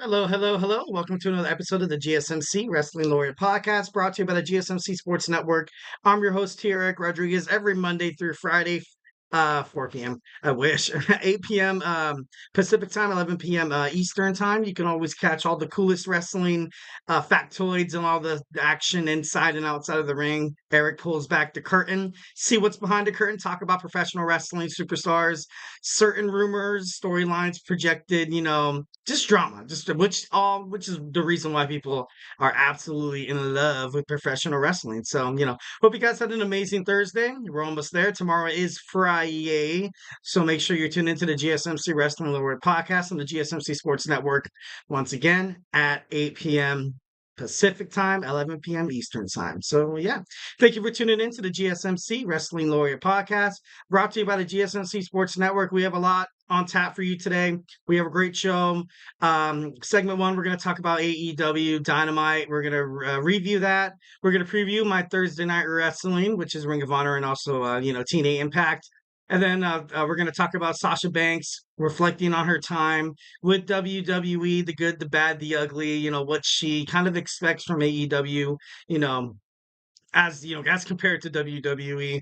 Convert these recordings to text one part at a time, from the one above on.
Hello, hello, hello. Welcome to another episode of the GSMC Wrestling Laureate podcast brought to you by the GSMC Sports Network. I'm your host, here, Eric Rodriguez, every Monday through Friday, 4 p.m. I wish, 8 p.m. Pacific time, 11 p.m. Eastern time. You can always catch all the coolest wrestling factoids and all the action inside and outside of the ring. Eric pulls back the curtain, see what's behind the curtain, talk about professional wrestling superstars, certain rumors, storylines projected, just drama, just which is the reason why people are absolutely in love with professional wrestling. So, hope you guys had an amazing Thursday. We're almost there. Tomorrow is Friday. So make sure you tune into the GSMC Wrestling Laureate podcast on the GSMC Sports Network once again at 8 p.m. Pacific time, 11 p.m. Eastern time. So, yeah, thank you for tuning in to the GSMC Wrestling Laureate podcast brought to you by the GSMC Sports Network. We have a lot on tap for you today. We have a great show. Segment one, we're going to talk about AEW Dynamite. We're going to review that. We're going to preview my Thursday Night Wrestling, which is Ring of Honor and also, TNA Impact. And then we're going to talk about Sasha Banks reflecting on her time with WWE, the good, the bad, the ugly, what she kind of expects from AEW, as compared to WWE.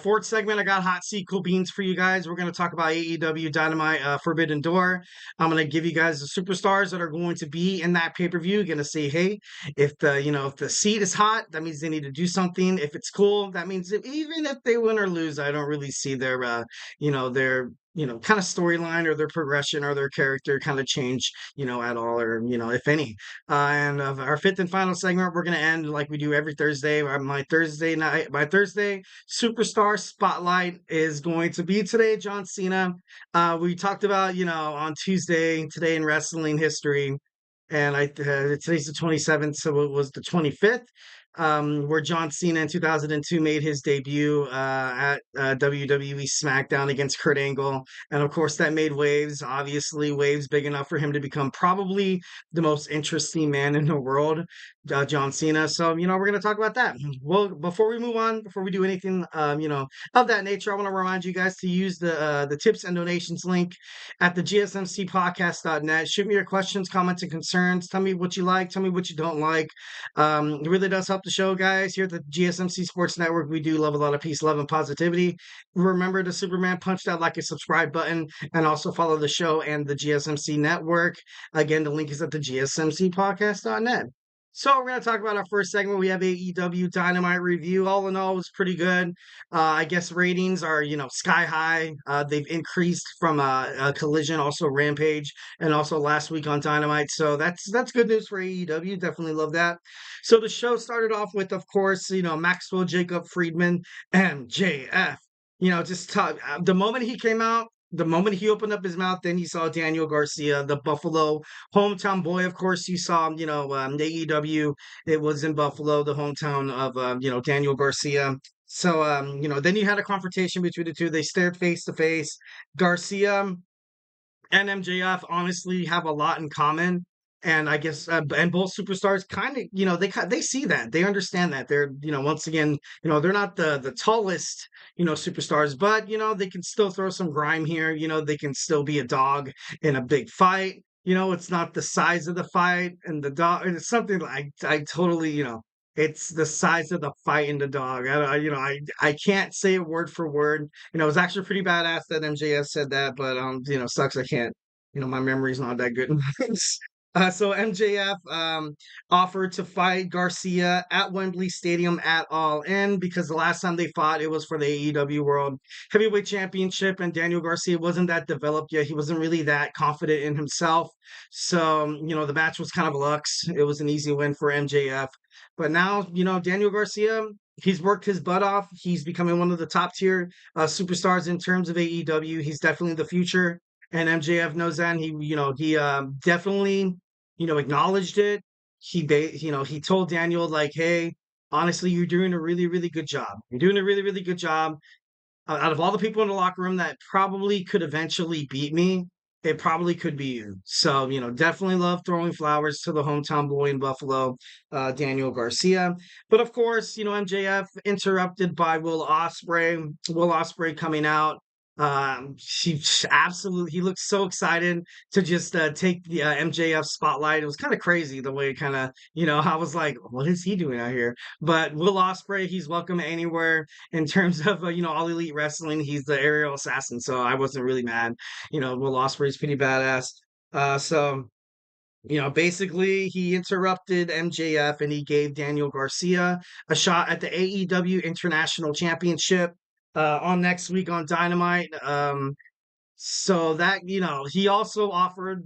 Fourth segment, I got hot seat cool beans for you guys. We're going to talk about AEW Dynamite Forbidden Door. I'm going to give you guys the superstars that are going to be in that pay-per-view. Going to say, hey, if the seat is hot, that means they need to do something. If it's cool, that means even if they win or lose, I don't really see their kind of storyline or their progression or their character kind of change, at all, or, if any. And our fifth and final segment, we're going to end like we do every Thursday. My Thursday superstar spotlight is going to be today, John Cena. We talked about, on Tuesday, today in wrestling history. And today's the 27th, so it was the 25th. Where John Cena in 2002 made his debut at WWE SmackDown against Kurt Angle. And of course, that made waves, obviously, waves big enough for him to become probably the most interesting man in the world, John Cena. So, we're going to talk about that. Well, before we move on, before we do anything, of that nature, I want to remind you guys to use the tips and donations link at the GSMCpodcast.net. Shoot me your questions, comments, and concerns. Tell me what you like. Tell me what you don't like. It really does help the show, guys. Here at the GSMC Sports Network, we do love a lot of peace, love, and positivity. Remember to Superman punch that like and subscribe button, and also follow the show and the GSMC network. Again, the link is at the GSMCpodcast.net. So we're going to talk about our first segment. We have AEW Dynamite review. All in all, it was pretty good. I guess ratings are, sky high. They've increased from a Collision, also Rampage, and also last week on Dynamite. So that's good news for AEW. Definitely love that. So the show started off with, of course, Maxwell Jacob Friedman, MJF. The moment he came out, the moment he opened up his mouth, then you saw Daniel Garcia, the Buffalo hometown boy. Of course, you saw, AEW. It was in Buffalo, the hometown of, Daniel Garcia. So, then you had a confrontation between the two. They stared face to face. Garcia and MJF honestly have a lot in common. And I guess, and both superstars kind of, they see that, they understand that they're, once again, they're not the tallest, superstars, but they can still throw some grime here. They can still be a dog in a big fight. It's not the size of the fight and the dog. It's something like I totally, it's the size of the fight and the dog. I can't say it word for word. It was actually pretty badass that MJF said that, but sucks I can't. My memory's not that good. So MJF offered to fight Garcia at Wembley Stadium at All In, because the last time they fought, it was for the AEW World Heavyweight Championship, and Daniel Garcia wasn't that developed yet. He wasn't really that confident in himself. So, the match was kind of lux. It was an easy win for MJF. But now, Daniel Garcia, he's worked his butt off. He's becoming one of the top tier superstars in terms of AEW. He's definitely the future. And MJF knows that, and he definitely, acknowledged it. He told Daniel, like, hey, honestly, you're doing a really, really good job. You're doing a really, really good job. Out of all the people in the locker room that probably could eventually beat me, it probably could be you. So, definitely love throwing flowers to the hometown boy in Buffalo, Daniel Garcia. But of course, MJF interrupted by Will Ospreay. Will Ospreay coming out. She absolutely, he looked so excited to just take the MJF spotlight. It was kind of crazy the way kind of, I was like, what is he doing out here? But Will Ospreay, he's welcome anywhere in terms of, All Elite Wrestling. He's the aerial assassin. So I wasn't really mad. Will Ospreay's pretty badass. So basically he interrupted MJF and he gave Daniel Garcia a shot at the AEW International Championship on next week on Dynamite. So that, he also offered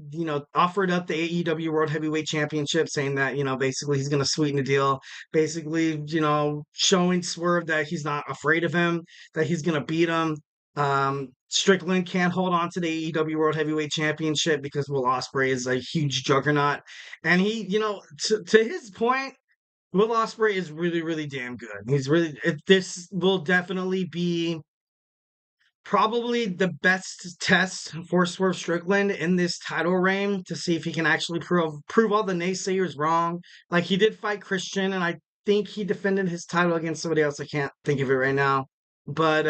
up the AEW World Heavyweight Championship, saying that, basically he's going to sweeten the deal, basically, showing Swerve that he's not afraid of him, that he's going to beat him. Strickland can't hold on to the AEW World Heavyweight Championship because Will Ospreay is a huge juggernaut. And he, to his point, Will Ospreay is really, really damn good. This will definitely be probably the best test for Swerve Strickland in this title reign to see if he can actually prove all the naysayers wrong. Like he did fight Christian, and I think he defended his title against somebody else. I can't think of it right now. But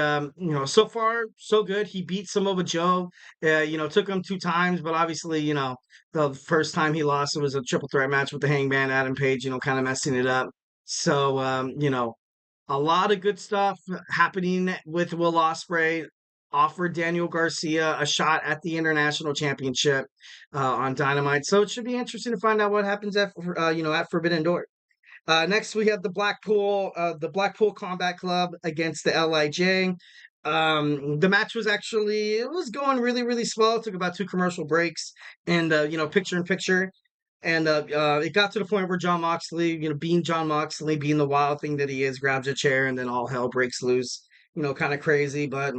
so far so good. He beat Samoa Joe. Took him 2 times, but obviously, the first time he lost, it was a triple threat match with the Hangman Adam Page. Kind of messing it up. So a lot of good stuff happening with Will Ospreay. Offered Daniel Garcia a shot at the international championship on Dynamite, so it should be interesting to find out what happens at Forbidden Door. Next, we have the Blackpool Combat Club against the LIJ. The match was it was going really, really slow. It took about 2 commercial breaks and, picture in picture. And it got to the point where John Moxley, being John Moxley, being the wild thing that he is, grabs a chair and then all hell breaks loose. Kind of crazy, but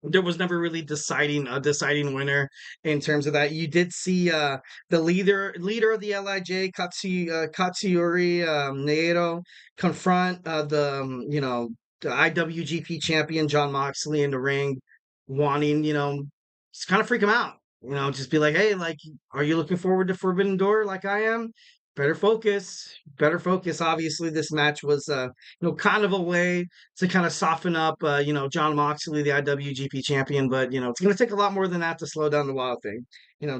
there was never really a deciding winner in terms of that. You did see the leader of the LIJ, Katsuyori Naito, confront the IWGP champion John Moxley in the ring, wanting just kind of freak him out. Just be like, hey, like, are you looking forward to Forbidden Door like I am? Better focus. Better focus. Obviously, this match was kind of a way to kind of soften up, John Moxley, the IWGP champion. But, it's going to take a lot more than that to slow down the Wild thing.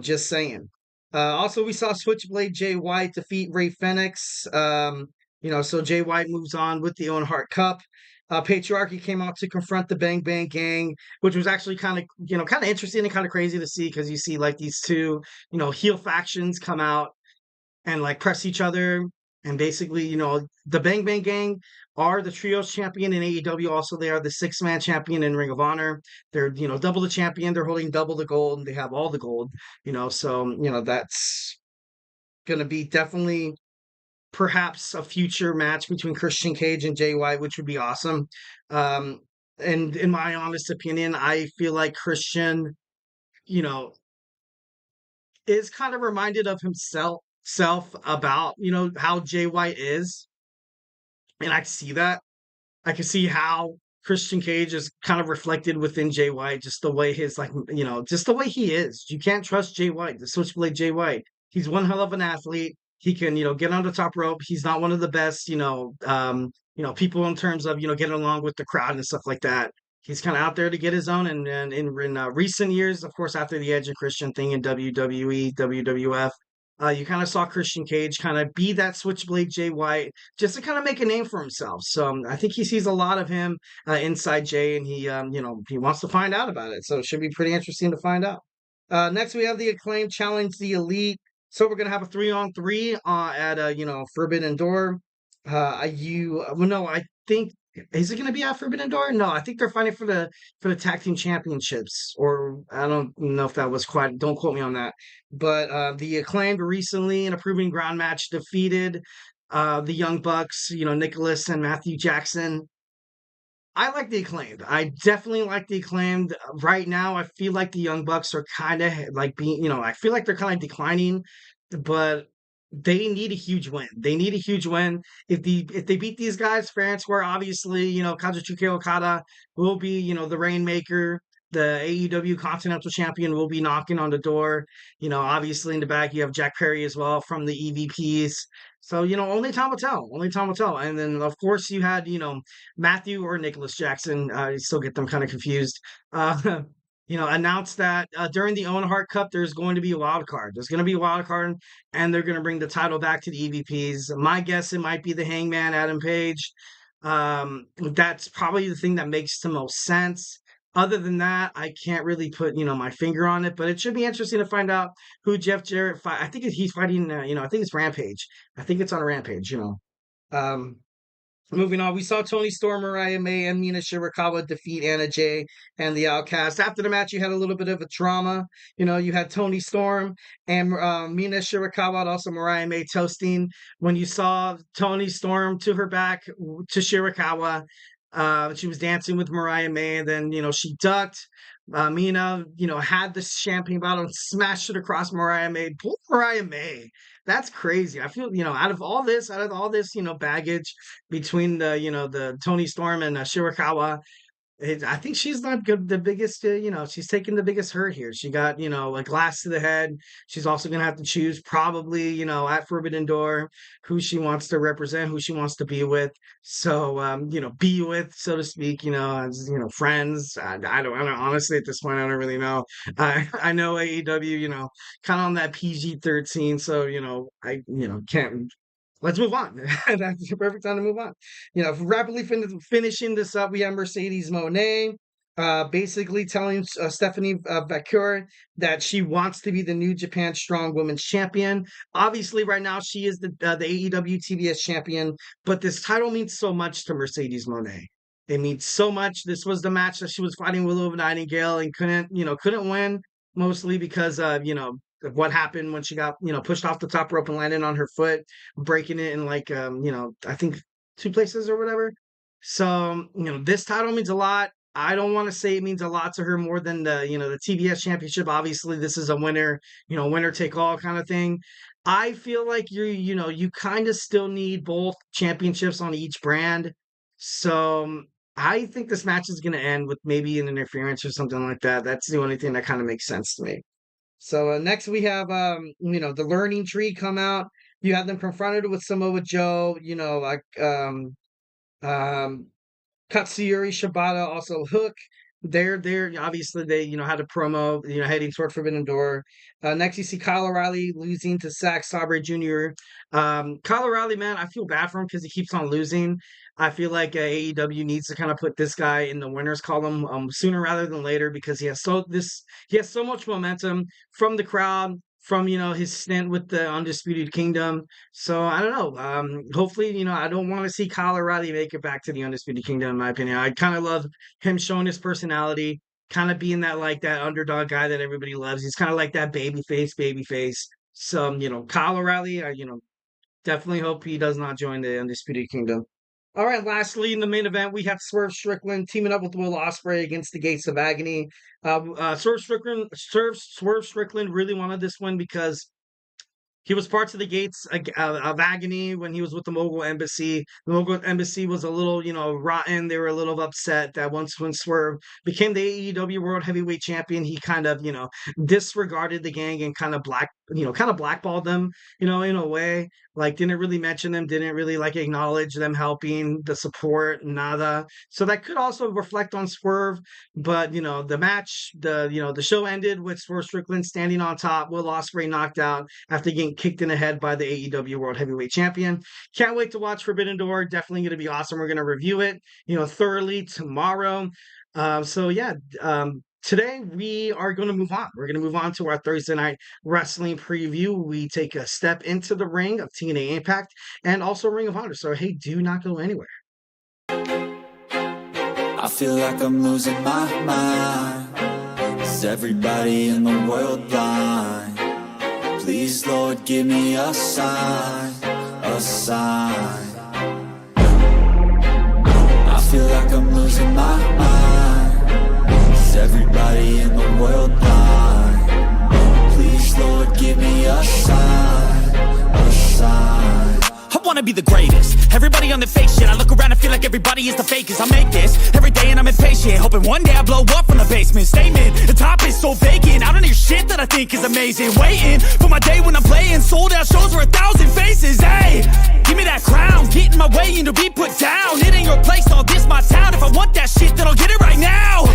Just saying. Also, we saw Switchblade Jay White defeat Ray Fenix. So Jay White moves on with the Owen Hart Cup. Patriarchy came out to confront the Bang Bang Gang, which was actually kind of interesting and kind of crazy to see because you see like these two, heel factions come out and like press each other. And basically, the Bang Bang Gang are the trios champion in AEW. Also, they are the 6-man champion in Ring of Honor. They're, double the champion. They're holding double the gold and they have all the gold, so, that's going to be definitely perhaps a future match between Christian Cage and Jay White, which would be awesome. And in my honest opinion, I feel like Christian, you know, is kind of reminded of himself self about, how Jay White is. And I see that. I can see how Christian Cage is kind of reflected within Jay White, just the way just the way he is. You can't trust Jay White, the switchblade Jay White. He's one hell of an athlete. He can, get on the top rope. He's not one of the best, people in terms of, getting along with the crowd and stuff like that. He's kind of out there to get his own. And in recent years, of course, after the Edge and Christian thing in WWE, WWF, you kind of saw Christian Cage kind of be that switchblade Jay White just to kind of make a name for himself. So I think he sees a lot of him inside Jay, and he wants to find out about it. So it should be pretty interesting to find out. Next, we have the Acclaim challenge the Elite. So we're gonna have a 3-on-3 at Forbidden Door. No, I think is it gonna be at Forbidden Door? No, I think they're fighting for the tag team championships, or I don't know if that was quite. Don't quote me on that. But the Acclaimed recently in a proving ground match defeated the Young Bucks. Nicholas and Matthew Jackson. I like the Acclaimed. I definitely like the Acclaimed. Right now, I feel like the Young Bucks are kind of like I feel like they're kind of declining, but they need a huge win. They need a huge win. If they beat these guys fair and square, obviously, Kazuchika Okada will be, the Rainmaker. the AEW Continental Champion will be knocking on the door. Obviously in the back you have Jack Perry as well from the EVPs. So, only time will tell. Only time will tell. And then, of course, you had, Matthew or Nicholas Jackson. I still get them kind of confused. Uh, announced that during the Owen Hart Cup, there's going to be a wild card. There's going to be a wild card, and they're going to bring the title back to the EVPs. My guess, it might be the Hangman, Adam Page. That's probably the thing that makes the most sense. Other than that, I can't really put, my finger on it, but it should be interesting to find out who Jeff Jarrett fight. I think he's fighting, I think it's Rampage. I think it's on Rampage. Um, Moving on, we saw Toni Storm, Mariah May, and Mina Shirakawa defeat Anna Jay and the Outcast. After the match, you had a little bit of a drama. You had Toni Storm and Mina Shirakawa, and also Mariah May toasting. When you saw Toni Storm to her back to Shirakawa, she was dancing with Mariah May, and then, she ducked. Mina, had the champagne bottle and smashed it across Mariah May. Poor Mariah May. That's crazy. I feel, out of all this, baggage between the Toni Storm and Shirakawa, I think she's not good. The biggest, she's taking the biggest hurt here. She got, a glass to the head. She's also going to have to choose probably, at Forbidden Door, who she wants to represent, who she wants to be with. So, be with, so to speak, as, friends. I don't, honestly, at this point, I don't really know. I know AEW, kind of on that PG-13. So, can't. Let's move on. That's the perfect time to move on. Rapidly finishing this up, we have Mercedes Mone basically telling Stephanie Valkyrie that she wants to be the New Japan Strong Women's Champion. Obviously, right now, she is the AEW TBS Champion, but this title means so much to Mercedes Mone. It means so much. This was the match that she was fighting Willow Nightingale and couldn't win, mostly because of what happened when she got, pushed off the top rope and landed on her foot, breaking it in I think 2 places or whatever. So, this title means a lot. I don't want to say it means a lot to her more than the TBS championship. Obviously, this is a winner take all kind of thing. I feel like you kind of still need both championships on each brand. So I think this match is going to end with maybe an interference or something like that. That's the only thing that kind of makes sense to me. So next we have, the Learning Tree come out. You have them confronted with Samoa Joe, Katsuyori Shibata, also Hook. They're obviously they had a promo heading toward Forbidden Door. Next you see Kyle O'Reilly losing to Zack Sabre Jr. Kyle O'Reilly, man, I feel bad for him because he keeps on losing. I feel like AEW needs to kind of put this guy in the winners column sooner rather than later because he has so much momentum from the crowd, from his stint with the Undisputed Kingdom. So I don't know. Hopefully, I don't want to see Kyle O'Reilly make it back to the Undisputed Kingdom, in my opinion. I kind of love him showing his personality, kind of being that underdog guy that everybody loves. He's kind of like that babyface. So, Kyle O'Reilly, definitely hope he does not join the Undisputed Kingdom. All right, lastly, in the main event, we have Swerve Strickland teaming up with Will Ospreay against the Gates of Agony. Swerve Strickland really wanted this one because he was part of the Gates of Agony when he was with the Mogul Embassy. The Mogul Embassy was a little, rotten. They were a little upset that when Swerve became the AEW World Heavyweight Champion, he kind of, disregarded the gang and kind of blackballed them, in a way. Like, didn't really mention them, didn't really, acknowledge them helping, the support, nada. So that could also reflect on Swerve. But, the match, the show ended with Swerve Strickland standing on top, Will Ospreay knocked out after getting kicked in the head by the AEW World Heavyweight Champion. Can't wait to watch Forbidden Door. Definitely going to be awesome. We're going to review it, thoroughly tomorrow. Today, we are going to move on. We're going to move on to our Thursday night wrestling preview. We take a step into the ring of TNA Impact and also Ring of Honor. So, hey, do not go anywhere. I feel like I'm losing my mind. Is everybody in the world blind? Please, Lord, give me a sign, a sign. I feel like I'm losing my mind. Is everybody in the world blind? Please, Lord, give me a sign, a sign. I wanna be the greatest. Everybody on the fake shit. I look around and feel like everybody is the fakest. I make this every day and I'm impatient, hoping one day I blow up from the basement. Statement, the top is so vacant. I don't hear shit that I think is amazing. Waiting for my day when I'm playing sold out shows for 1,000 faces. Hey, give me that crown, get in my way and to be put down. It ain't your place, all this my town. If I want that shit, then I'll get it right now.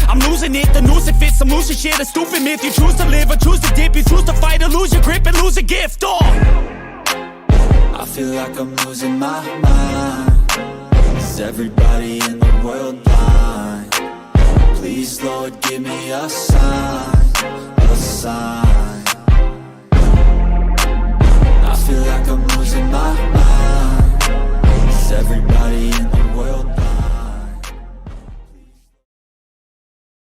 I'm losing it, the noose it fits. I'm losing shit, a stupid myth. You choose to live or choose to dip. You choose to fight or lose your grip and lose a gift. Oh, I feel like I'm losing my mind. Is everybody in the world blind? Please, Lord, give me a sign, a sign. I feel like I'm losing my mind. Is everybody in the world blind?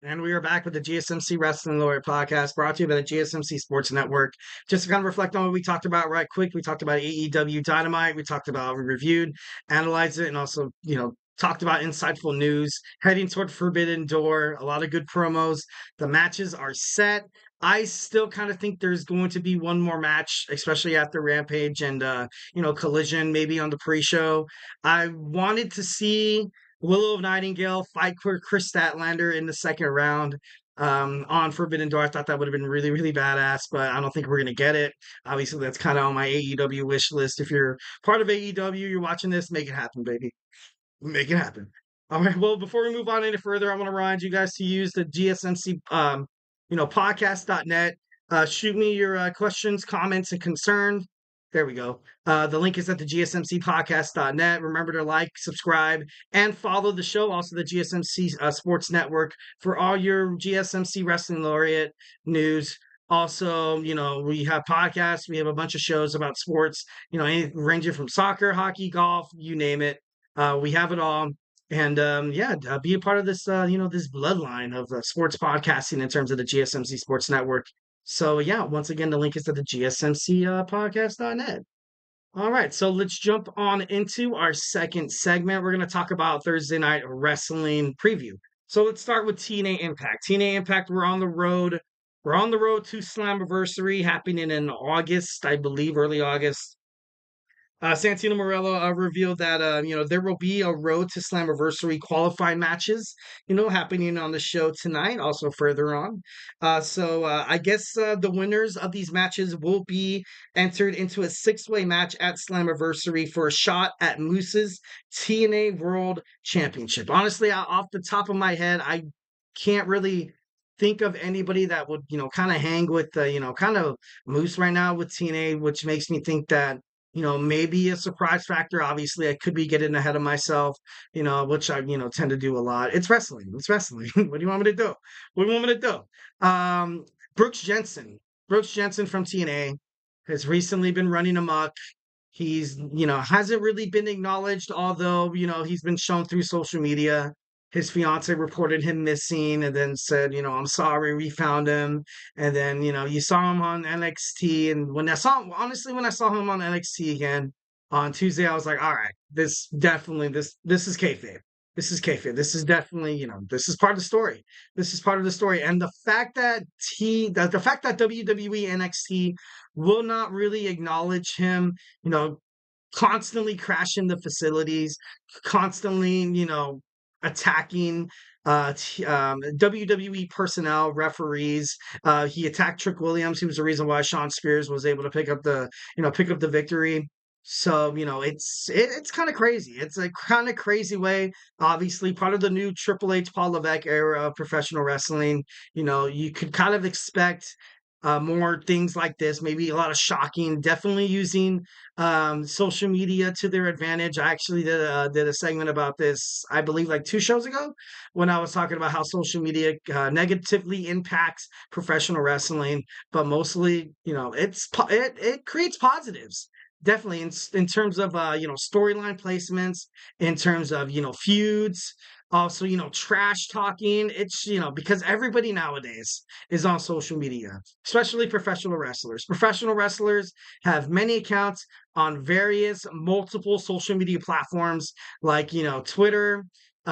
And we are back with the GSMC Wrestling Laureate podcast, brought to you by the GSMC Sports Network. Just to kind of reflect on what we talked about right quick, we talked about AEW Dynamite, we talked about, we reviewed, analyzed it, and also, talked about insightful news. Heading toward Forbidden Door, a lot of good promos. The matches are set. I still kind of think there's going to be one more match, especially after Rampage and, Collision, maybe on the pre-show. I wanted to see Willow Nightingale fight Chris Statlander in the second round on Forbidden Door. I thought that would have been really, really badass, but I don't think we're going to get it. Obviously, that's kind of on my AEW wish list. If you're part of AEW, you're watching this, make it happen, baby. Make it happen. All right, well, before we move on any further, I want to remind you guys to use the GSMC, podcast.net. Shoot me your questions, comments, and concerns. There we go. The link is at the GSMCpodcast.net. Remember to like, subscribe, and follow the show. Also, the GSMC Sports Network for all your GSMC Wrestling Laureate news. Also, we have podcasts. We have a bunch of shows about sports, ranging from soccer, hockey, golf, you name it. We have it all. And be a part of this, this bloodline of sports podcasting in terms of the GSMC Sports Network. So, once again, the link is at the GSMC podcast.net. All right, so let's jump on into our second segment. We're going to talk about Thursday Night Wrestling preview. So let's start with TNA Impact. TNA Impact, we're on the road. We're on the road to Slammiversary happening in August, I believe, early August. Santino Marella revealed that there will be a Road to Slammiversary qualifying matches, happening on the show tonight. Also further on, so I guess the winners of these matches will be entered into a 6-way match at Slammiversary for a shot at Moose's TNA World Championship. Honestly, off the top of my head, I can't really think of anybody that would kind of hang with kind of Moose right now with TNA, which makes me think that maybe a surprise factor. Obviously, I could be getting ahead of myself, which I, tend to do a lot. It's wrestling. It's wrestling. What do you want me to do? What do you want me to do? Brooks Jensen from TNA has recently been running amok. He's, hasn't really been acknowledged, although, he's been shown through social media. His fiance reported him missing and then said, I'm sorry, we found him. And then, you saw him on NXT. And when I saw him on NXT again on Tuesday, I was like, all right, this is kayfabe. This is kayfabe. This is definitely, this is part of the story. This is part of the story. And the fact that WWE NXT will not really acknowledge him, constantly crashing the facilities, constantly, attacking WWE personnel, referees. He attacked Trick Williams. He was the reason why Shawn Spears was able to pick up the victory. So, it's kind of crazy. It's a kind of crazy way, obviously, part of the new Triple H, Paul Levesque era of professional wrestling. You could kind of expect more things like this, maybe a lot of shocking, definitely using social media to their advantage. I actually did a segment about this, I believe, like 2 shows ago, when I was talking about how social media negatively impacts professional wrestling, but mostly, it creates positives. Definitely in terms of storyline placements, in terms of feuds, also trash talking. It's because everybody nowadays is on social media, especially professional wrestlers. Professional wrestlers have many accounts on various multiple social media platforms like Twitter, or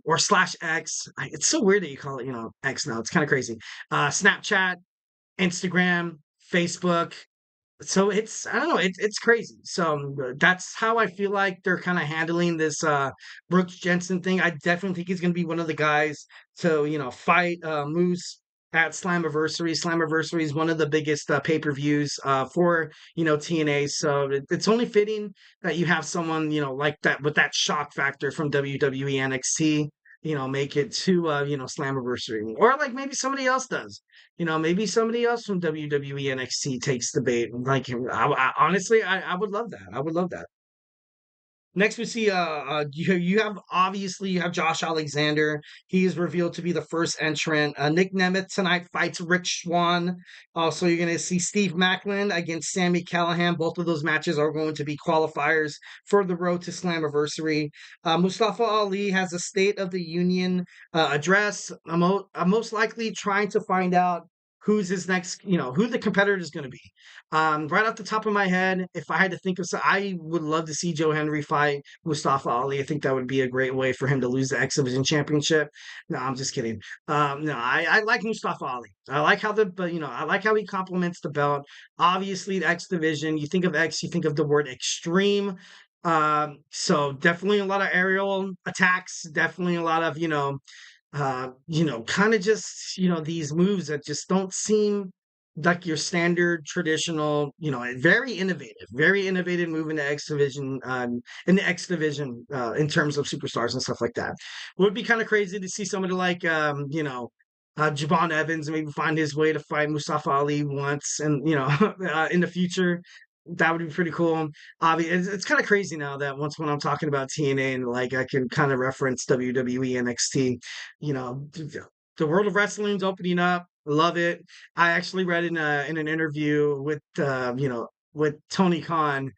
/X. It's so weird that you call it X now. It's kind of crazy. Snapchat, Instagram, Facebook. So it's I don't know, it's crazy. So that's how I feel like they're kind of handling this Brooks Jensen thing. I definitely think he's going to be one of the guys to fight Moose at Slammiversary. Slammiversary is one of the biggest pay-per-views for TNA. So it's only fitting that you have someone like that with that shock factor from WWE NXT. Make it to Slammiversary, or like maybe somebody else does. Maybe somebody else from WWE NXT takes the bait. Like, honestly, I would love that. I would love that. Next, we see you have obviously you have Josh Alexander. He is revealed to be the first entrant. Nick Nemeth tonight fights Rick Swan. Also, you're going to see Steve Maclin against Sami Callihan. Both of those matches are going to be qualifiers for the road to Slammiversary. Mustafa Ali has a State of the Union address. I'm most likely trying to find out who's his next, who the competitor is going to be. Right off the top of my head, if I had to think of some, I would love to see Joe Henry fight Mustafa Ali. I think that would be a great way for him to lose the X Division Championship. No, I'm just kidding. No, I like Mustafa Ali. I like how I like how he complements the belt. Obviously, the X Division. You think of X, you think of the word extreme. So definitely a lot of aerial attacks. Definitely a lot of kind of just, these moves that just don't seem like your standard traditional, very innovative move in the X division, in terms of superstars and stuff like that. It would be kind of crazy to see somebody like, Javon Evans maybe find his way to fight Mustafa Ali once, and in the future. That would be pretty cool. It's kind of crazy now that once when I'm talking about TNA and like I can kind of reference WWE NXT, you know, the world of wrestling's opening up. Love it. I actually read in an interview with Tony Khan.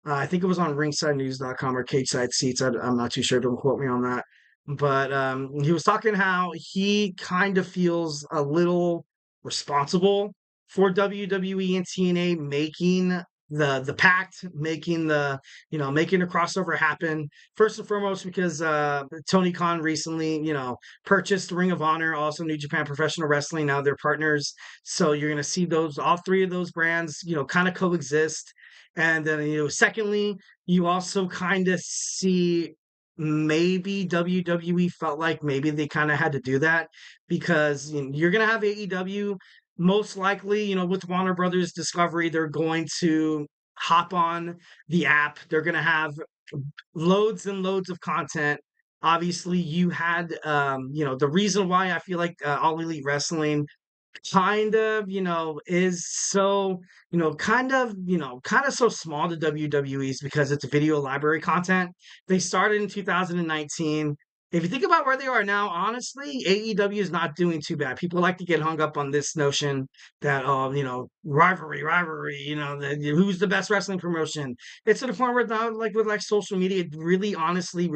I think it was on ringsidenews.com or cage side seats. I'm not too sure. Don't quote me on that. But he was talking how he kind of feels a little responsible for WWE and TNA making the pact, making making a crossover happen. First and foremost, because Tony Khan recently, purchased Ring of Honor, also New Japan Professional Wrestling. Now they're partners, so you're gonna see all three of those brands, kind of coexist. And then, secondly, you also kind of see maybe WWE felt like maybe they kind of had to do that because you're going to have AEW most likely, with Warner Brothers Discovery, they're going to hop on the app. They're going to have loads and loads of content. Obviously, you had, the reason why I feel like All Elite Wrestling kind of, is so, kind of so small to WWE's because it's video library content. They started in 2019. If you think about where they are now, honestly, AEW is not doing too bad. People like to get hung up on this notion that, oh, rivalry, who's the best wrestling promotion. It's to the point where now, like with like social media, it really honestly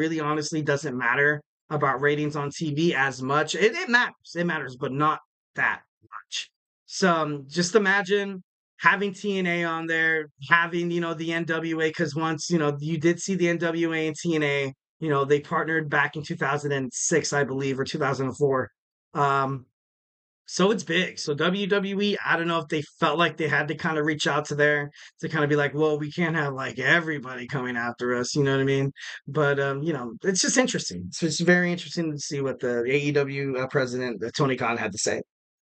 doesn't matter about ratings on TV as much. It matters. It matters, but not that much. So just imagine having TNA on there, having, the NWA, because once, you did see the NWA and TNA, they partnered back in 2006, I believe, or 2004. Um, so it's big. So WWE, I don't know if they felt like they had to kind of reach out to there to kind of be like, well, we can't have like everybody coming after us, you know what I mean? But it's just interesting. So it's very interesting to see what the AEW president, Tony Khan, had to say.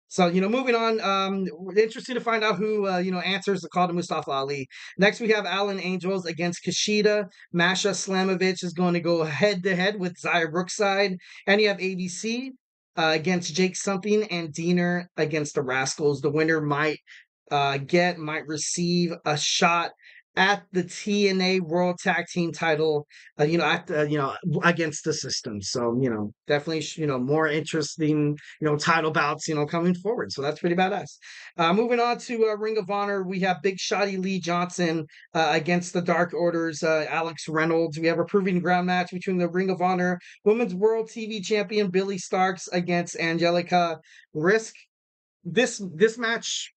So, moving on, interesting to find out who, answers the call to Mustafa Ali. Next, we have Alan Angels against Kushida. Masha Slamovich is going to go head to head with Zaya Brookside. And you have ABC against Jake Something and Diener against the Rascals. The winner might receive a shot at the TNA World Tag Team title, against the system. So, definitely, more interesting, title bouts, coming forward. So that's pretty badass. Moving on to Ring of Honor, we have Big Shotty Lee Johnson against the Dark Order's Alex Reynolds. We have a proving ground match between the Ring of Honor Women's World TV Champion Billie Starkz against Angelica Risk. This match,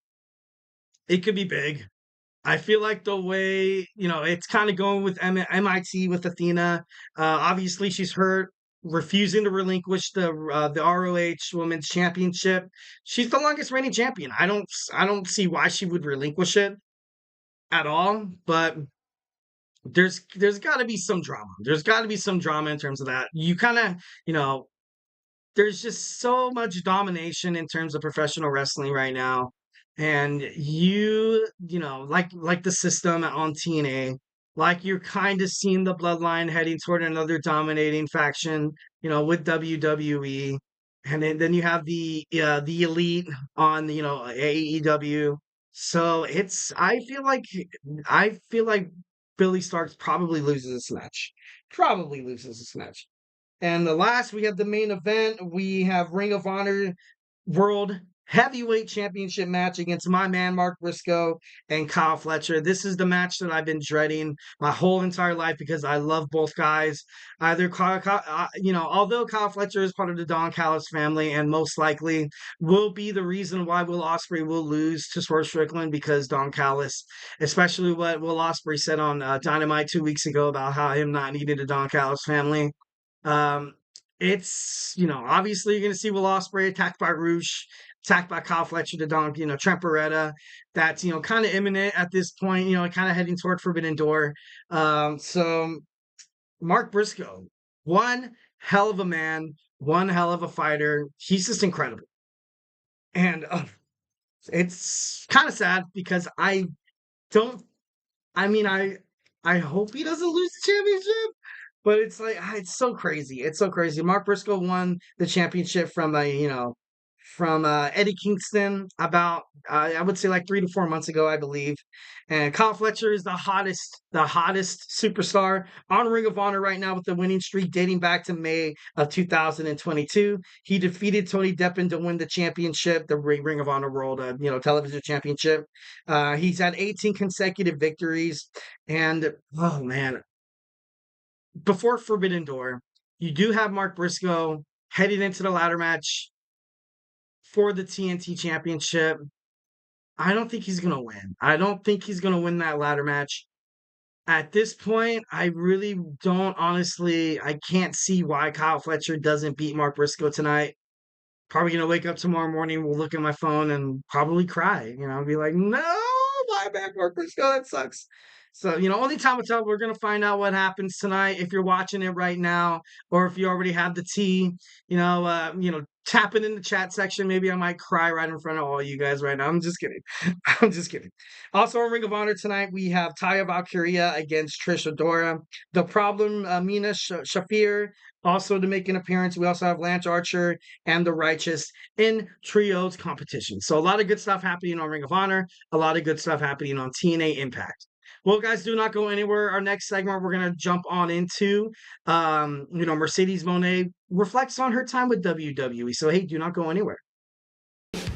it could be big. I feel like the way, it's kind of going with MIT with Athena. Obviously, she's hurt, refusing to relinquish the ROH Women's Championship. She's the longest reigning champion. I don't see why she would relinquish it. at all, but there's got to be some drama. There's got to be some drama in terms of that. You kind of, you know, there's just so much domination in terms of professional wrestling right now. And you know, like the system on TNA, like you're kind of seeing the bloodline heading toward another dominating faction, you know, with WWE. And then you have the elite on, you know, AEW. So it's I feel like Billie Starkz probably loses this match. Probably loses this match. And the last, we have the main event. We have Ring of Honor World Heavyweight Championship match against my man Mark Briscoe and Kyle Fletcher. This is the match that I've been dreading my whole entire life because I love both guys. You know, although Kyle Fletcher is part of the Don Callis family and most likely will be the reason why Will Ospreay will lose to Swerve Strickland because Don Callis, especially what Will Ospreay said on Dynamite 2 weeks ago about how him not needing the Don Callis family. um, it's, you know, obviously you're going to see Will Ospreay attacked by Roosh, attacked by Kyle Fletcher to Don, you know, Trent Beretta. That's, you know, kind of imminent at this point, you know, kind of heading toward Forbidden Door. So Mark Briscoe, one hell of a man, one hell of a fighter. He's just incredible. And it's kind of sad because don't, I mean, I hope he doesn't lose the championship. But it's like it's so crazy. It's so crazy. Mark Briscoe won the championship from you know, from Eddie Kingston about I would say like 3 to 4 months ago, I believe. And Kyle Fletcher is the hottest superstar on Ring of Honor right now with the winning streak dating back to May of 2022. He defeated Tony Deppen to win the championship, the Ring of Honor World you know, Television Championship. He's had 18 consecutive victories, and oh man, before Forbidden Door, you do have Mark Briscoe heading into the ladder match for the TNT Championship. I don't think he's going to win. I don't think he's going to win that ladder match. At this point, I really don't honestly, I can't see why Kyle Fletcher doesn't beat Mark Briscoe tonight. Probably going to wake up tomorrow morning, we'll look at my phone and probably cry, you know, be like, no, my back Mark Briscoe, that sucks. So, you know, only time will tell. We're going to find out what happens tonight. If you're watching it right now, or if you already have the tea, you know, tap it in the chat section. Maybe I might cry right in front of all you guys right now. I'm just kidding. I'm just kidding. Also on Ring of Honor tonight, we have Taya Valkyrie against Trish Adora. The Problem, Mina Shafir, also to make an appearance. We also have Lance Archer and The Righteous in trios competition. So a lot of good stuff happening on Ring of Honor, a lot of good stuff happening on TNA Impact. Well, guys, do not go anywhere. Our next segment, we're going to jump on into, you know, Mercedes Mone reflects on her time with WWE. So, hey, do not go anywhere.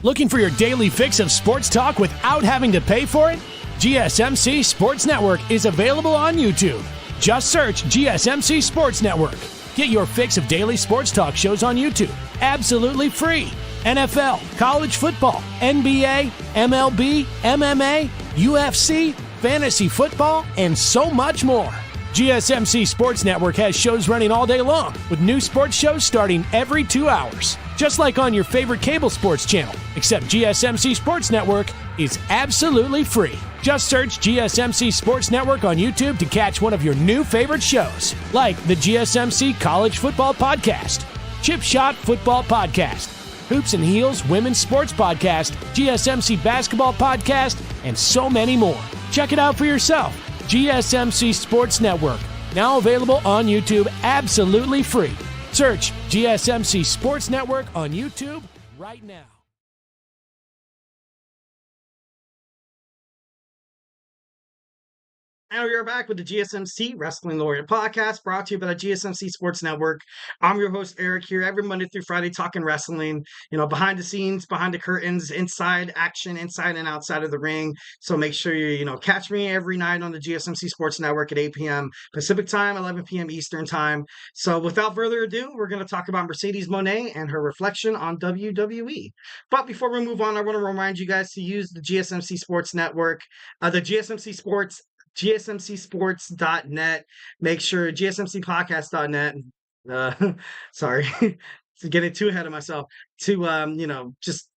Looking for your daily fix of sports talk without having to pay for it? GSMC Sports Network is available on YouTube. Just search GSMC Sports Network. Get your fix of daily sports talk shows on YouTube, absolutely free. NFL, college football, NBA, MLB, MMA, UFC, fantasy football, and so much more. GSMC Sports Network has shows running all day long, with new sports shows starting every 2 hours. Just like on your favorite cable sports channel, except GSMC Sports Network is absolutely free. Just search GSMC Sports Network on YouTube to catch one of your new favorite shows, like the GSMC College Football Podcast, Chip Shot Football Podcast, Hoops and Heels Women's Sports Podcast, GSMC Basketball Podcast, and so many more. Check it out for yourself. GSMC Sports Network, now available on YouTube absolutely free. Search GSMC Sports Network on YouTube right now. And we are back with the GSMC Wrestling Laureate podcast brought to you by the GSMC Sports Network. I'm your host, Eric, here every Monday through Friday talking wrestling, you know, behind the scenes, behind the curtains, inside action, inside and outside of the ring. So make sure you know, catch me every night on the GSMC Sports Network at 8 p.m. Pacific time, 11 p.m. Eastern time. So without further ado, we're going to talk about Mercedes Mone and her reflection on WWE. But before we move on, I want to remind you guys to use the GSMC Sports Network, the GSMCsports.net. Make sure GSMCpodcast.net. Sorry, to getting too ahead of myself. To you know, just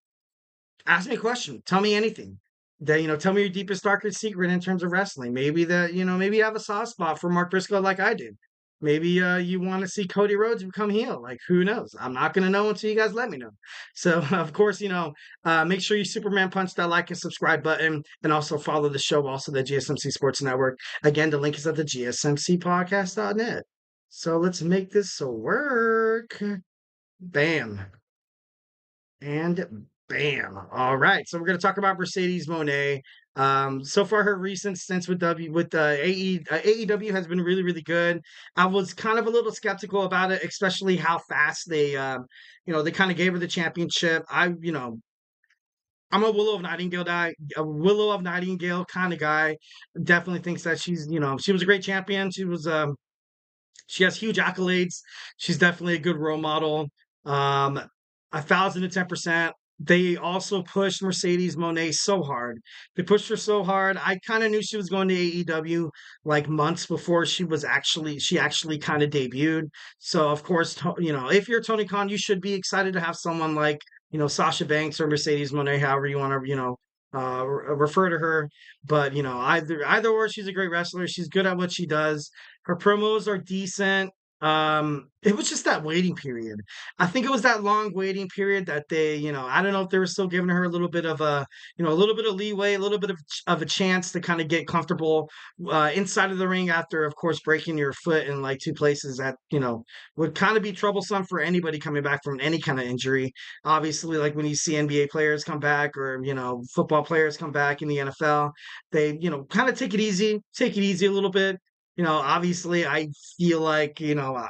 ask me a question. Tell me anything. That, tell me your deepest, darkest secret in terms of wrestling. Maybe that, maybe you have a soft spot for Mark Briscoe like I do. Maybe you want to see Cody Rhodes become heel. Like, who knows? I'm not going to know until you guys let me know. So, of course, make sure you Superman punch that like and subscribe button and also follow the show, also the GSMC Sports Network. Again, the link is at the gsmcpodcast.net. So let's make this work. Bam. And bam. All right. So we're going to talk about Mercedes Mone. So far, her recent stints with AEW has been really, really good. I was kind of a little skeptical about it, especially how fast they kind of gave her the championship. I'm a Willow of Nightingale kind of guy. Definitely thinks that she was a great champion. She has huge accolades. She's definitely a good role model. 1,010%. They also pushed Mercedes Mone so hard. They pushed her so hard. I kind of knew she was going to AEW like months before she actually kind of debuted. So of course, if you're Tony Khan, you should be excited to have someone like Sasha Banks or Mercedes Mone, however you want to refer to her. But either or, she's a great wrestler. She's good at what she does. Her promos are decent. It was just that waiting period. I think it was that long waiting period that I don't know if they were still giving her a little bit of a little bit of leeway, a little bit of a chance to kind of get comfortable inside of the ring after, of course, breaking your foot in like two places that, would kind of be troublesome for anybody coming back from any kind of injury. Obviously, like when you see NBA players come back or, football players come back in the NFL, they, kind of take it easy a little bit. Obviously, I feel like,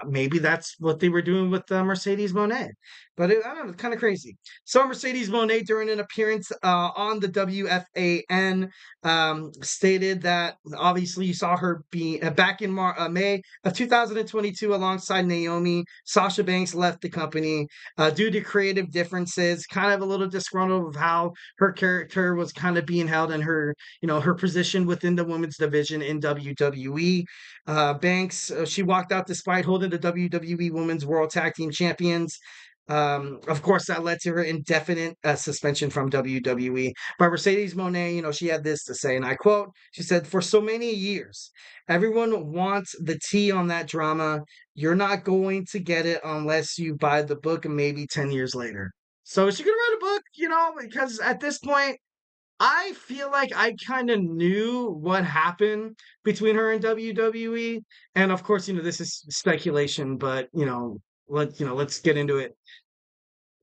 maybe that's what they were doing with Mercedes Mone. But I don't know, it's kind of crazy. So Mercedes Mone, during an appearance on the WFAN, stated that obviously you saw her be back in May of 2022 alongside Naomi. Sasha Banks left the company due to creative differences, kind of a little disgruntled of how her character was kind of being held in her position within the women's division in WWE. Banks, she walked out despite holding the WWE Women's World Tag Team Champions. Of course, that led to her indefinite suspension from WWE. But Mercedes Mone, she had this to say, and I quote, she said, "For so many years, everyone wants the tea on that drama. You're not going to get it unless you buy the book maybe 10 years later." So is she going to write a book, because at this point, I feel like I kind of knew what happened between her and WWE. And of course, this is speculation, but let's get into it.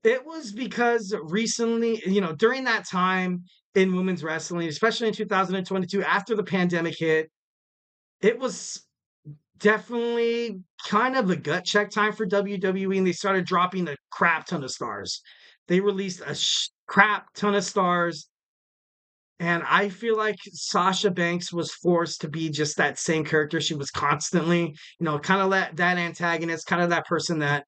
It was because recently, during that time in women's wrestling, especially in 2022, after the pandemic hit, it was definitely kind of a gut check time for WWE, and they started dropping a crap ton of stars. They released a crap ton of stars. And I feel like Sasha Banks was forced to be just that same character. She was constantly, kind of that antagonist, kind of that person that,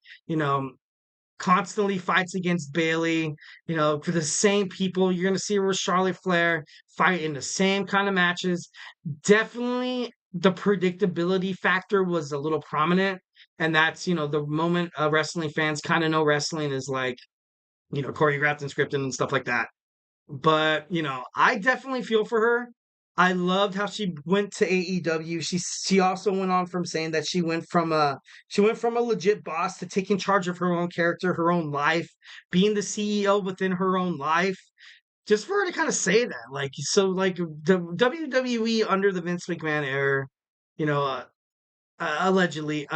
constantly fights against Bailey, for the same people. You're going to see her with Charlotte Flair fight in the same kind of matches. Definitely the predictability factor was a little prominent. And that's, the moment wrestling fans kind of know wrestling is like, choreographed and scripted and stuff like that. But, I definitely feel for her. I loved how she went to AEW. She also went on from saying that she went from a legit boss to taking charge of her own character, her own life, being the CEO within her own life. Just for her to kind of say that, like, so like the WWE under the Vince McMahon era, you know, uh, allegedly,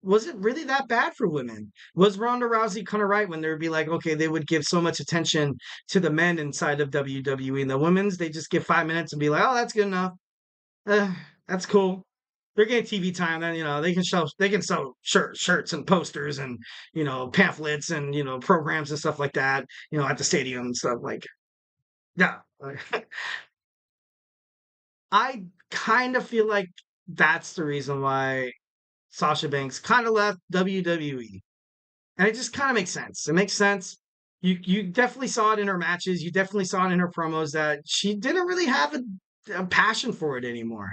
was it really that bad for women? Was Ronda Rousey kind of right when there'd be like, okay, they would give so much attention to the men inside of WWE, and the women's they just give 5 minutes and be like, oh, that's good enough. Eh, that's cool. They're getting TV time, then they can sell shirts and posters and pamphlets and programs and stuff like that, at the stadium and stuff like yeah. I kind of feel like that's the reason why Sasha Banks kind of left WWE. And it just kind of makes sense. It makes sense. You definitely saw it in her matches. You definitely saw it in her promos that she didn't really have a passion for it anymore.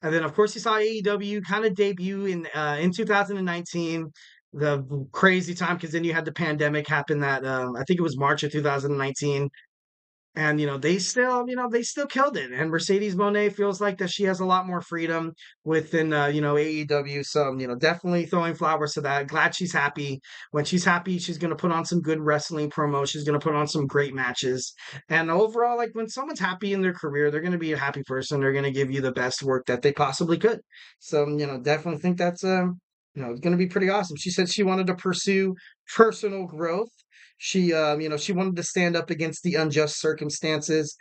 And then, of course, you saw AEW kind of debut in 2019, the crazy time because then you had the pandemic happen that I think it was March of 2019. And they still killed it. And Mercedes Moné feels like that she has a lot more freedom within AEW. So definitely throwing flowers to that. Glad she's happy. When she's happy, she's going to put on some good wrestling promo. She's going to put on some great matches. And overall, like when someone's happy in their career, they're going to be a happy person. They're going to give you the best work that they possibly could. So definitely think that's it's going to be pretty awesome. She said she wanted to pursue personal growth. She wanted to stand up against the unjust circumstances,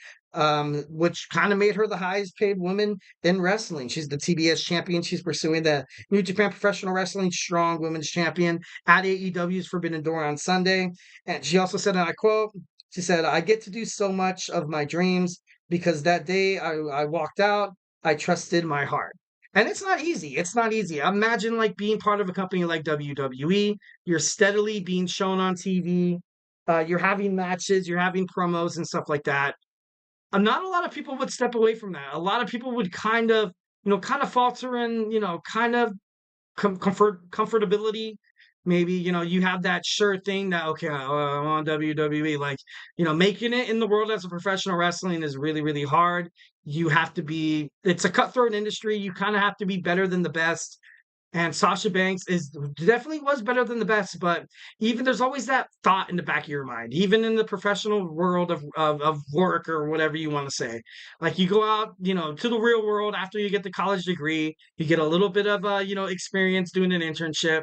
which kind of made her the highest paid woman in wrestling. She's the TBS champion. She's pursuing the New Japan Professional Wrestling Strong Women's Champion at AEW's Forbidden Door on Sunday. And she also said, and I quote, she said, "I get to do so much of my dreams because that day I walked out, I trusted my heart." And it's not easy. It's not easy. Imagine like being part of a company like WWE. You're steadily being shown on TV. You're having matches, you're having promos and stuff like that. Not a lot of people would step away from that. A lot of people would kind of falter in, kind of comfortability. Maybe, you have that sure thing that, okay, I'm on WWE. Like, making it in the world as a professional wrestling is really, really hard. It's a cutthroat industry. You kind of have to be better than the best. And Sasha Banks definitely was better than the best, but even there's always that thought in the back of your mind, even in the professional world of work or whatever you want to say. Like you go out, to the real world after you get the college degree, you get a little bit of experience doing an internship,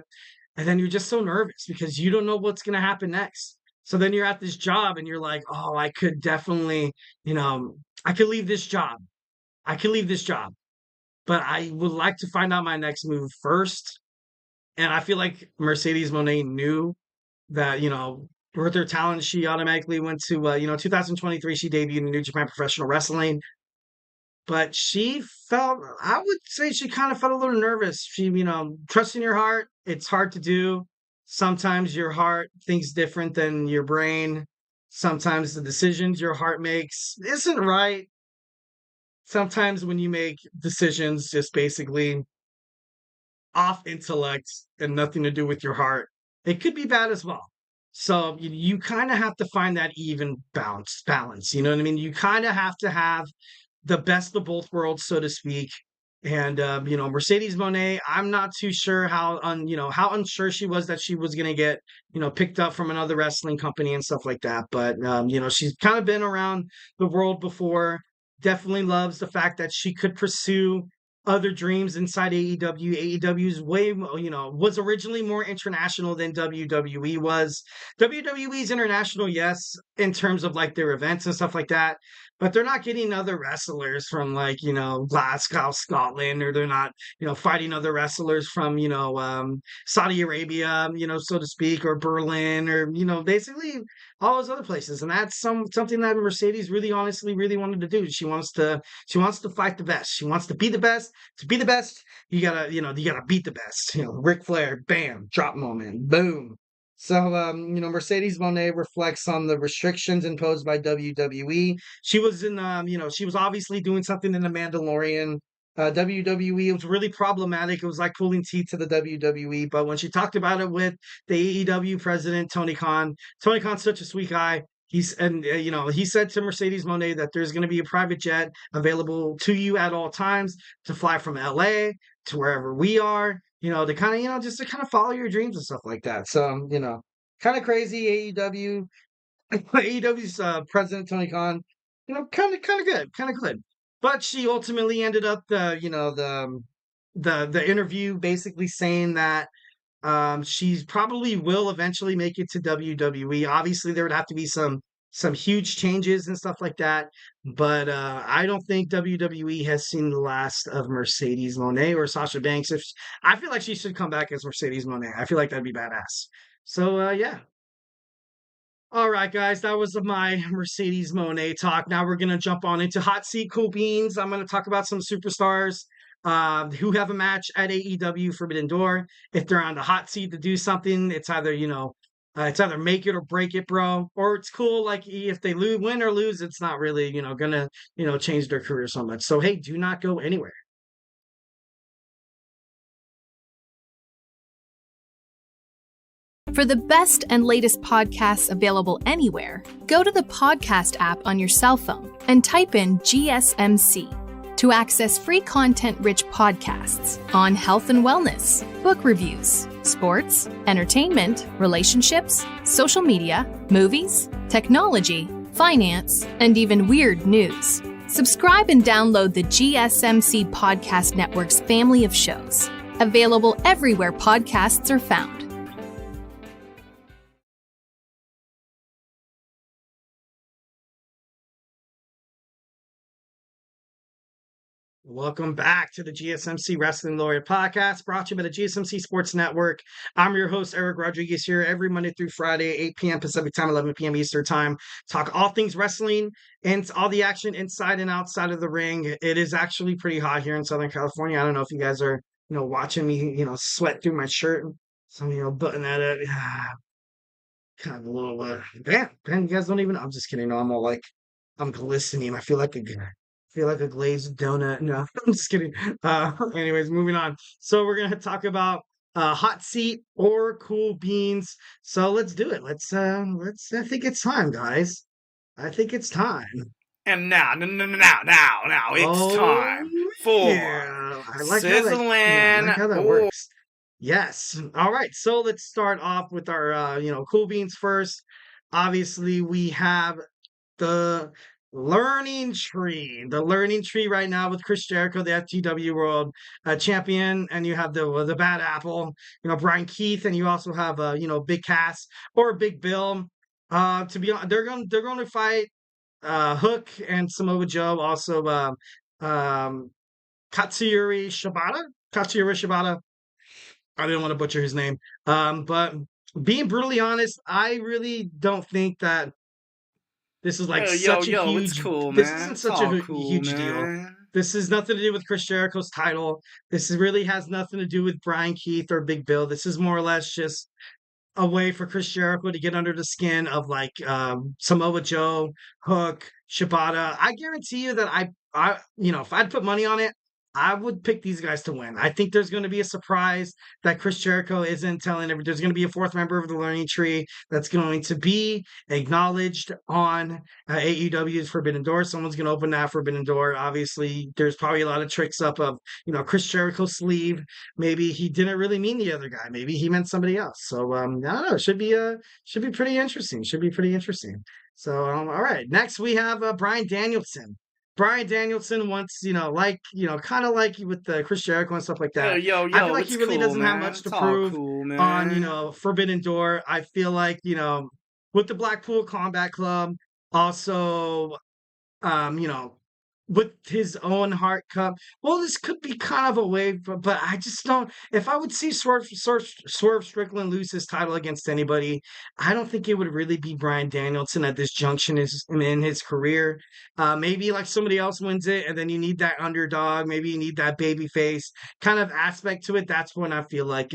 and then you're just so nervous because you don't know what's gonna happen next. So then you're at this job and you're like, oh, I could definitely, I could leave this job. I could leave this job, but I would like to find out my next move first. And I feel like Mercedes Moné knew that, with her talent, she automatically went to, 2023, she debuted in New Japan Professional Wrestling. But I would say she kind of felt a little nervous. She, trusting your heart, it's hard to do. Sometimes your heart thinks different than your brain. Sometimes the decisions your heart makes isn't right. Sometimes when you make decisions just basically off intellect and nothing to do with your heart, it could be bad as well. So you kind of have to find that even balance. You know what I mean? You kind of have to have the best of both worlds, so to speak. And Mercedes Moné, I'm not too sure how unsure she was that she was going to get picked up from another wrestling company and stuff like that. But she's kind of been around the world before. Definitely loves the fact that she could pursue other dreams inside AEW. AEW's was originally more international than WWE was. WWE's international, yes, in terms of like their events and stuff like that, but they're not getting other wrestlers from like, Glasgow, Scotland, or they're not, fighting other wrestlers from, Saudi Arabia, so to speak, or Berlin, or, basically all those other places. And that's something that Mercedes really honestly really wanted to do. She wants to fight the best. She wants to be the best. To be the best, you gotta beat the best. Ric Flair, bam, drop moment, boom. So, Mercedes Moné reflects on the restrictions imposed by WWE. She was she was obviously doing something in The Mandalorian. WWE, it was really problematic. It was like pulling teeth to the WWE. But when she talked about it with the AEW president, Tony Khan's such a sweet guy. He said to Mercedes Moné that there's going to be a private jet available to you at all times to fly from LA to wherever we are, to kind of, just to kind of follow your dreams and stuff like that. So, kind of crazy. AEW's president Tony Khan, kind of good. But she ultimately ended up the interview basically saying that she probably will eventually make it to WWE. Obviously, there would have to be some huge changes and stuff like that. But I don't think WWE has seen the last of Mercedes Moné or Sasha Banks. I feel like she should come back as Mercedes Moné. I feel like that'd be badass. So yeah. All right, guys, that was my Mercedes Moné talk. Now we're gonna jump on into hot seat cool beans. I'm gonna talk about some superstars who have a match at AEW Forbidden Door. If they're on the hot seat to do something, it's either make it or break it, bro. Or it's cool, like if they win or lose, it's not really gonna change their career so much. So hey, do not go anywhere. For the best and latest podcasts available anywhere, go to the podcast app on your cell phone and type in GSMC to access free content-rich podcasts on health and wellness, book reviews, sports, entertainment, relationships, social media, movies, technology, finance, and even weird news. Subscribe and download the GSMC Podcast Network's family of shows, available everywhere podcasts are found. Welcome back to the GSMC Wrestling Laureate podcast, brought to you by the GSMC Sports Network. I'm your host, Eric Rodriguez, here every Monday through Friday, 8 p.m. Pacific Time, 11 p.m. Eastern Time. Talk all things wrestling and all the action inside and outside of the ring. It is actually pretty hot here in Southern California. I don't know if you guys are, watching me, sweat through my shirt. Some, button at it. Kind of a little, damn, you guys don't even, I'm just kidding. No, I'm all like, I'm glistening. I feel like a glazed donut. No, I'm just kidding. Anyways, moving on. So we're gonna talk about hot seat or cool beans. So let's do it. Let's. I think it's time, guys. I think it's time. And now, it's time for I like sizzling. I like how that works. Yes. All right. So let's start off with our, cool beans first. Obviously, we have the learning tree right now with Chris Jericho, the FTW World Champion, and you have the Bad Apple, Brian Keith, and you also have Big Cass or Big Bill. To be honest, they're going to fight Hook and Samoa Joe, also Katsuyori Shibata. I didn't want to butcher his name, but being brutally honest, I really don't think that this is like such a huge. It's cool, this man. isn't such a huge deal. This is nothing to do with Chris Jericho's title. This really has nothing to do with Brian Keith or Big Bill. This is more or less just a way for Chris Jericho to get under the skin of like Samoa Joe, Hook, Shibata. I guarantee you that I if I'd put money on it, I would pick these guys to win. I think there's going to be a surprise that Chris Jericho isn't telling everyone. There's going to be a fourth member of the Learning Tree that's going to be acknowledged on AEW's Forbidden Door. Someone's going to open that Forbidden Door. Obviously, there's probably a lot of tricks up of, Chris Jericho's sleeve. Maybe he didn't really mean the other guy. Maybe he meant somebody else. So, I don't know. It should be pretty interesting. So, all right. Next, we have Bryan Danielson. Bryan Danielson wants, kind of like with the Chris Jericho and stuff like that. I feel like he really doesn't have much to prove on, Forbidden Door. I feel like, with the Blackpool Combat Club, also, with his own Heart Cup. Well, this could be kind of a way, but I just don't. If I would see Swerve Strickland lose his title against anybody, I don't think it would really be Bryan Danielson at this junction in his career. Maybe like somebody else wins it, and then you need that underdog. Maybe you need that baby face kind of aspect to it. That's when I feel like,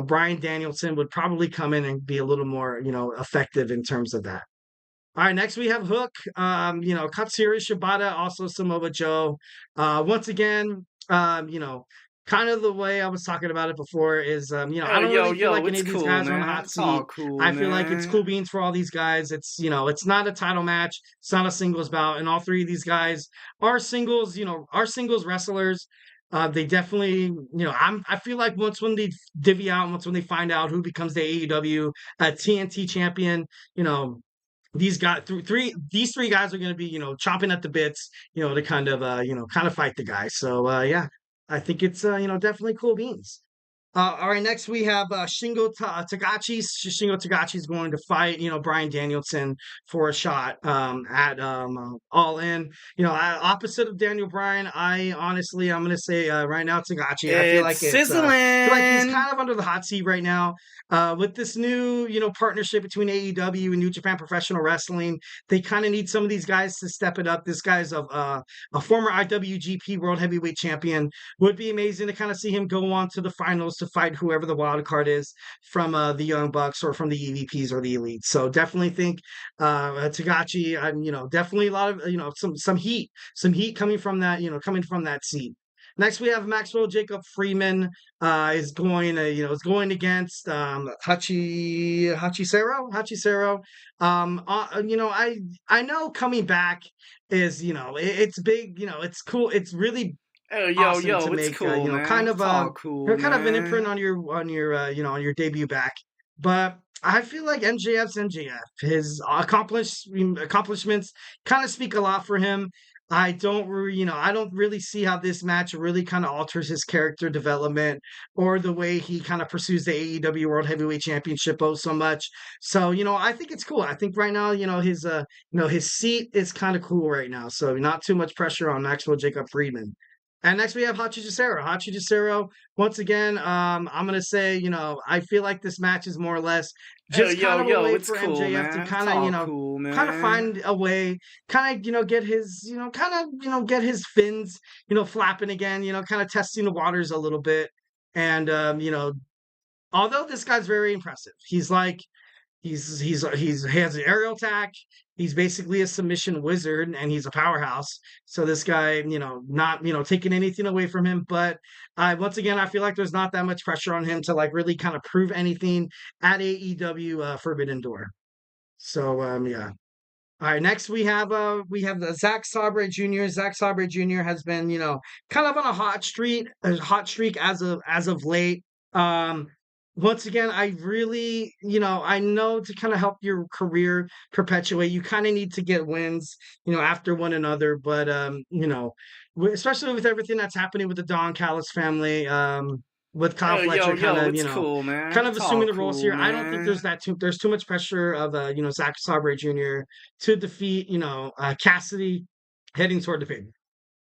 Bryan Danielson would probably come in and be a little more, effective in terms of that. All right, next we have Hook, Katsuyori Shibata, also Samoa Joe. Once again, kind of the way I was talking about it before is, I don't really feel like any of these guys are on the hot seat. I feel like it's cool beans for all these guys. It's, it's not a title match. It's not a singles bout. And all three of these guys are singles, wrestlers. They definitely, I feel like when they divvy out, when they find out who becomes the AEW TNT champion, these three guys are going to be, chomping at the bits, to kind of fight the guy. So, I think it's, definitely cool beans. All right, next we have Shingo Tagachi. Shingo Tagachi is going to fight, Bryan Danielson for a shot at All In. Opposite of Daniel Bryan, I'm going to say right now Tagachi. I feel like sizzling. I feel like he's kind of under the hot seat right now. With this new, partnership between AEW and New Japan Professional Wrestling, they kind of need some of these guys to step it up. This guy's a former IWGP World Heavyweight Champion. Would be amazing to kind of see him go on to the finals to fight whoever the wild card is from the Young Bucks or from the EVPs or the Elite. So definitely think Tagachi, definitely a lot of, some heat coming from that, seat. Next, we have Maxwell Jacob Freeman is going against Hachicero. I know coming back is it's big. It's cool. It's really Oh, awesome to it's make cool, man. It's all cool, kind of an imprint man. on on your debut back. But I feel like MJF's MJF. His accomplishments kind of speak a lot for him. I don't really see how this match really kind of alters his character development or the way he kind of pursues the AEW World Heavyweight Championship so much. So, I think it's cool. I think right now, his seat is kind of cool right now. So not too much pressure on Maxwell Jacob Friedman. And next we have Hachicero. Hachicero, once again, I'm gonna say, I feel like this match is more or less Oh, just kind of a way it's for cool, MJF to man. kind It's of, all cool, kind of man. find a way, kind of, get his, get his fins, flapping again, kind of testing the waters a little bit. And although this guy's very impressive, he's like he has an aerial attack. He's basically a submission wizard, and he's a powerhouse. So this guy, not taking anything away from him, but once again, I feel like there's not that much pressure on him to like really kind of prove anything at AEW Forbidden Door. So yeah. All right, next we have the Zack Sabre Jr. Zack Sabre Jr. has been, kind of on a hot streak as of late. Um, Once again, I really, I know to kind of help your career perpetuate, you kind of need to get wins, after one another. But especially with everything that's happening with the Don Callis family, with Kyle Oh, Fletcher kind of, it's cool, man. kind of It's all assuming the roles cool, here. I don't think man. there's too much pressure of Zack Sabre Jr. to defeat Cassidy heading toward the pay.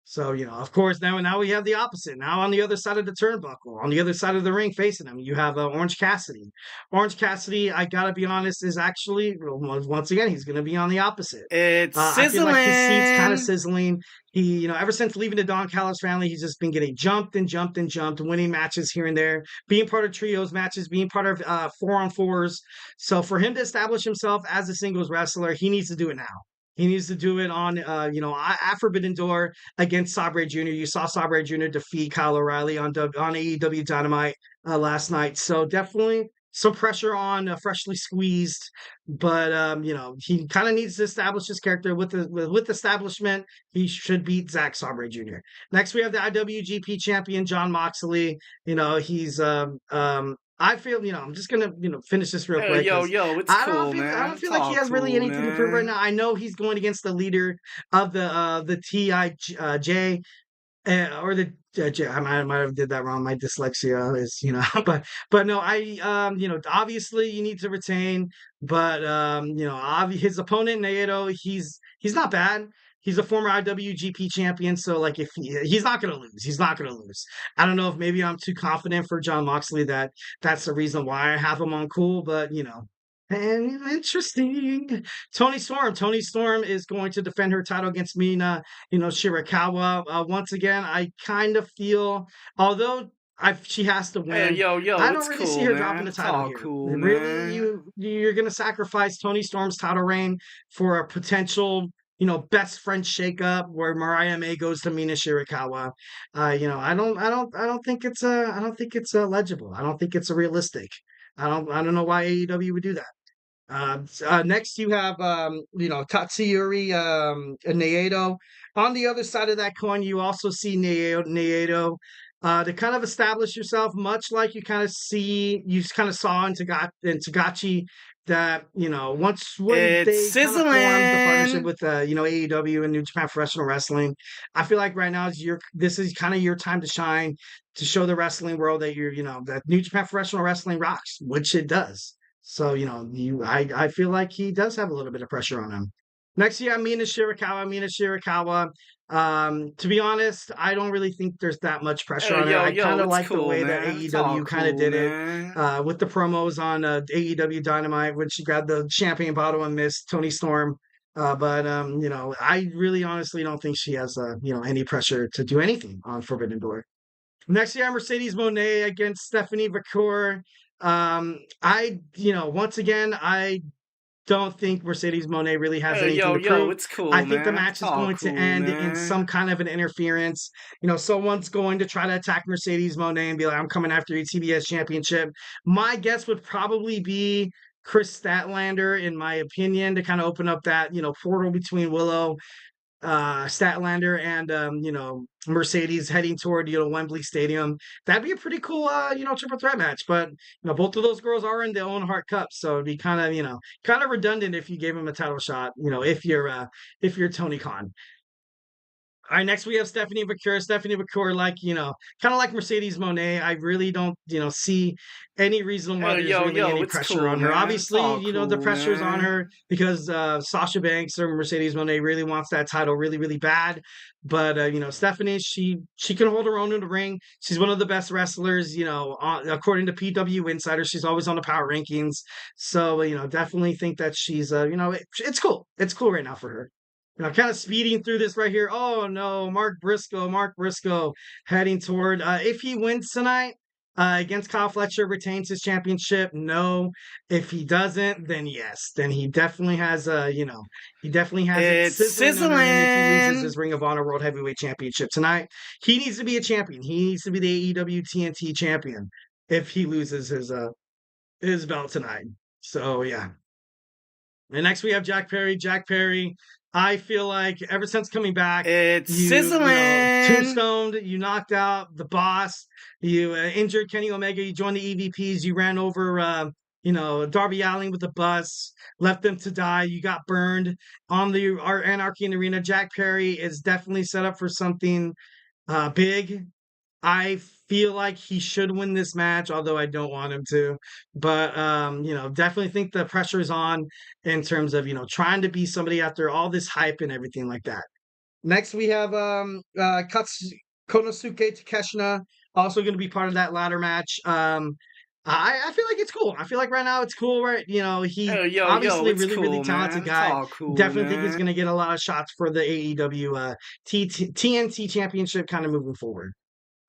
So of course now we have the opposite. Now on the other side of the turnbuckle, on the other side of the ring, facing him, you have Orange Cassidy. Orange Cassidy, I gotta be honest, is actually once again he's going to be on the opposite. It's I feel like his seat's kind of sizzling. sizzling. He, ever since leaving the Don Callis family, he's just been getting jumped and jumped and jumped, winning matches here and there, being part of trios matches, being part of 4-on-4s. So for him to establish himself as a singles wrestler, he needs to do it now. He needs to do it on, at Forbidden Door against Sabre Jr. You saw Sabre Jr. defeat Kyle O'Reilly on AEW Dynamite last night. So definitely some pressure on Freshly Squeezed, but he kind of needs to establish his character with establishment. He should beat Zack Sabre Jr. Next, we have the IWGP champion John Moxley. He's I feel, I'm just gonna, finish this real Oh, quick. 'Cause it's I cool, don't feel, I man. don't It's feel like he all has really cool, anything to prove right man. now. I know he's going against the leader of the TIJ or the I might have did that wrong. My dyslexia is, but no, obviously you need to retain, but his opponent Naito, he's not bad. He's a former IWGP champion, so like if he's not going to lose, he's not going to lose. I don't know if maybe I'm too confident for John Moxley that's the reason why I have him on cool, but and interesting. Toni Storm. Toni Storm is going to defend her title against Mina, Shirakawa. Once again, I kind of feel, although she has to Hey, win, I don't it's really see cool, her dropping man. the It's title all here. cool, Really, man. you're going to sacrifice Toni Storm's title reign for a potential, best friend shakeup where Mariah May goes to Mina Shirakawa. I don't think it's legible. I don't think it's realistic. I don't know why AEW would do that. Next, you have Tatsuyori Naito. On the other side of that coin, you also see Naito to kind of establish yourself, much like you kind of saw in Tagachi. That once when It's they kind of formed the partnership sizzling. with AEW and New Japan Professional Wrestling, I feel like right now this is kind of your time to shine, to show the wrestling world that that New Japan Professional Wrestling rocks, which it does. So, I feel like he does have a little bit of pressure on him. Next, you have Mina Shirakawa. Mina Shirakawa. To be honest, I don't really think there's that much pressure Oh, on her. I kind of it's like the cool, way that man. It's all AEW kind of cool, did it man. with the promos on AEW Dynamite when she grabbed the champagne bottle and missed Toni Storm. But I really honestly don't think she has any pressure to do anything on Forbidden Door. Next year, Mercedes Mone against Stephanie Vacour. Once again, don't think Mercedes Mone really has anything to prove. It's cool, I think the man. match It's is all going to cool, end in man. some kind of an interference. Someone's going to try to attack Mercedes Mone and be like, I'm coming after your TBS championship. My guess would probably be Chris Statlander, in my opinion, to kind of open up that, portal between Willow, Statlander and Mercedes heading toward Wembley Stadium. That'd be a pretty cool triple threat match. But both of those girls are in their own Heart Cup, so it'd be kind of redundant if you gave them a title shot. If you're Tony Khan. All right, next we have Stephanie Vaquer. Stephanie Vaquer, kind of like Mercedes Mone. I really don't, see any reason why there's really any pressure cool, on her. man. Obviously, Cool, the pressure's on man. her because Sasha Banks or Mercedes Mone really wants that title really, really bad. But Stephanie, she can hold her own in the ring. She's one of the best wrestlers. According to PW Insider, she's always on the power rankings. So definitely think that she's it's cool. It's cool right now for her. Kind of speeding through this right here. Oh no, Mark Briscoe heading toward, if he wins tonight, against Kyle Fletcher, retains his championship. No, if he doesn't, then yes, then he definitely has he definitely has It's it sizzling under him if he loses sizzling. his Ring of Honor World Heavyweight Championship tonight. He needs to be a champion. He needs to be the AEW TNT champion if he loses his belt tonight. So yeah. And next we have Jack Perry. Jack Perry, I feel like ever since coming back, It's you sizzling. tombstoned, you knocked out the boss, you injured Kenny Omega, you joined the EVPs, you ran over, Darby Allin with the bus, left them to die. You got burned on the Anarchy in the Arena. Jack Perry is definitely set up for something big. I feel like he should win this match, although I don't want him to. But definitely think the pressure is on in terms of trying to be somebody after all this hype and everything like that. Next we have Konosuke Takeshita, also going to be part of that ladder match. I feel like it's cool. I feel like right now it's cool, right? He obviously it's really, cool, really talented man. guy. It's all cool, Definitely think he's man. going to get a lot of shots for the AEW TNT championship kind of moving forward.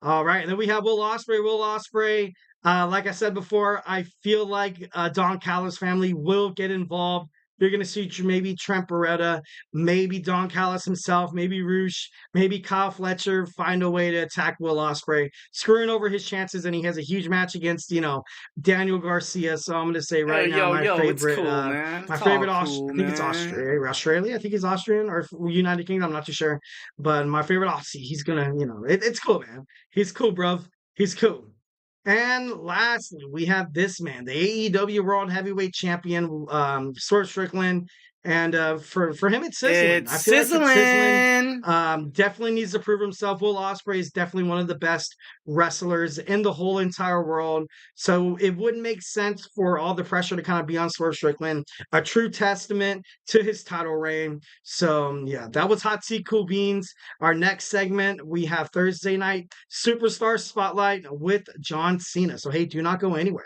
All right, and then we have Will Ospreay. Will Ospreay, like I said before, I feel like Don Callis' family will get involved. You're going to see maybe Trent Beretta, maybe Don Callis himself, maybe Roosh, maybe Kyle Fletcher find a way to attack Will Ospreay, screwing over his chances, and he has a huge match against, Daniel Garcia. So I'm going to say right now my favorite, it's cool, man. my It's favorite, all cool, I think it's man. Australia. I think he's Austrian or United Kingdom. I'm not too sure, but my favorite Aussie. He's gonna, it's cool, man. He's cool, bro. He's cool. And lastly, we have this man, the AEW World Heavyweight Champion, Swerve Strickland. And for him, it's sizzling. It's I feel like it's sizzling. sizzling. Definitely needs to prove himself. Will Ospreay is definitely one of the best wrestlers in the whole entire world. So it wouldn't make sense for all the pressure to kind of be on Swerve Strickland. A true testament to his title reign. So yeah, that was Hot Seat Cool Beans. Our next segment, we have Thursday Night Superstar Spotlight with John Cena. So hey, do not go anywhere.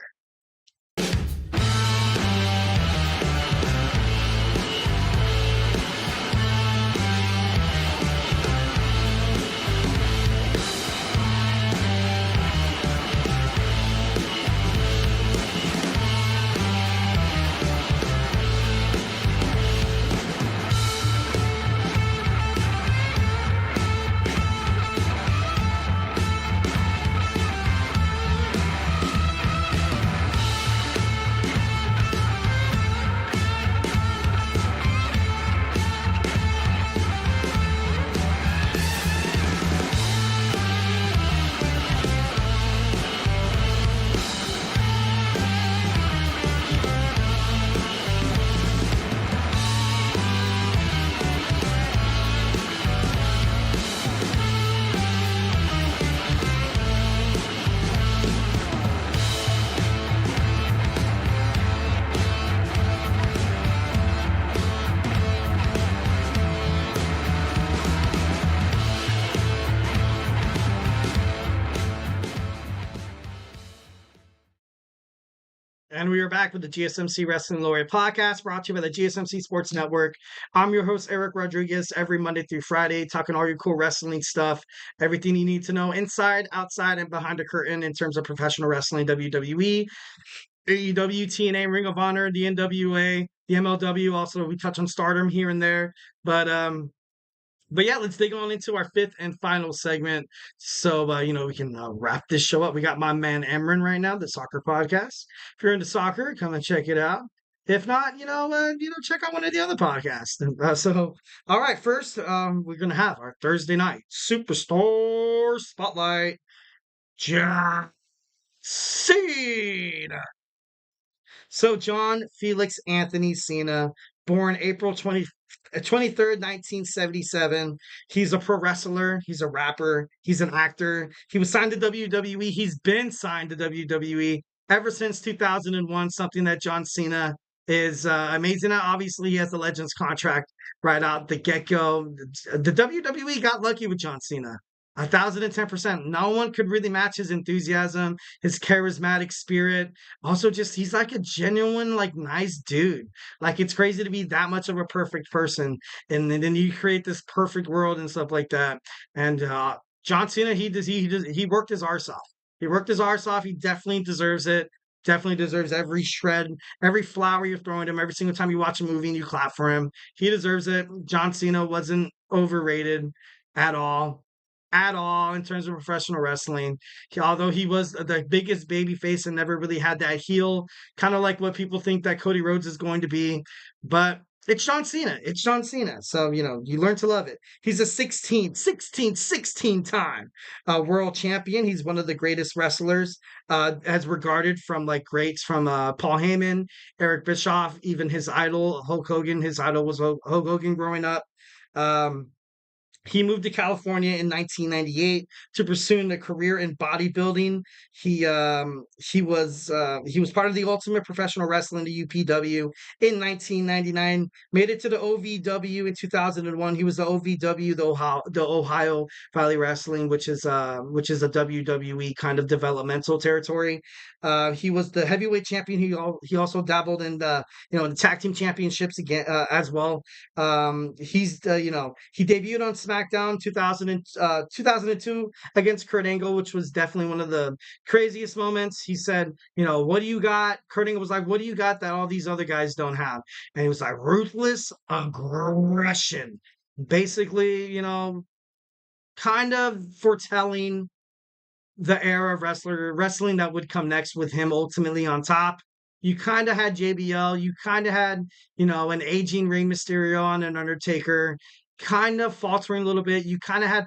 And we are back with the GSMC Wrestling Laureate podcast, brought to you by the GSMC Sports Network. I'm your host, Eric Rodriguez, every Monday through Friday, talking all your cool wrestling stuff, everything you need to know inside, outside, and behind the curtain in terms of professional wrestling, WWE, AEW, TNA, Ring of Honor, the NWA, the MLW. Also, we touch on Stardom here and there, but yeah, let's dig on into our fifth and final segment. So, we can wrap this show up. We got my man Emran right now, the soccer podcast. If you're into soccer, come and check it out. If not, check out one of the other podcasts. All right, first, we're gonna have our Thursday night Superstar Spotlight. John Cena. So John Felix Anthony Cena, born April 23rd, 1977. He's a pro wrestler. He's a rapper. He's an actor. He was signed to WWE. He's been signed to WWE ever since 2001, something that John Cena is amazing at. Obviously, he has the Legends contract right out the get-go. The WWE got lucky with John Cena. 1,010%. No one could really match his enthusiasm, his charismatic spirit. Also, just he's like a genuine, like nice dude. Like it's crazy to be that much of a perfect person, and then you create this perfect world and stuff like that. And John Cena, he worked his arse off. He worked his arse off. He definitely deserves it. Definitely deserves every shred, every flower you're throwing him. Every single time you watch a movie and you clap for him, he deserves it. John Cena wasn't overrated at all in terms of professional wrestling. Although he was the biggest baby face and never really had that heel, kind of like what people think that Cody Rhodes is going to be. But it's John Cena. It's John Cena. So, you learn to love it. He's a 16 time world champion. He's one of the greatest wrestlers as regarded from like greats from Paul Heyman, Eric Bischoff, even his idol, Hulk Hogan. His idol was Hulk Hogan growing up. He moved to California in 1998 to pursue a career in bodybuilding. He was part of the Ultimate Professional Wrestling, the UPW, in 1999. Made it to the OVW in 2001. He was the OVW, the Ohio Valley Wrestling, which is a WWE kind of developmental territory. He was the heavyweight champion. He also dabbled in the tag team championships again as well. He debuted on SmackDown 2002 against Kurt Angle, which was definitely one of the craziest moments. He said, what do you got? Kurt Angle was like, what do you got that all these other guys don't have? And he was like, ruthless aggression. Basically, kind of foretelling the era of wrestling that would come next with him ultimately on top. You kind of had JBL. You kind of had, an aging Rey Mysterio on an Undertaker, kind of faltering a little bit. You kind of had,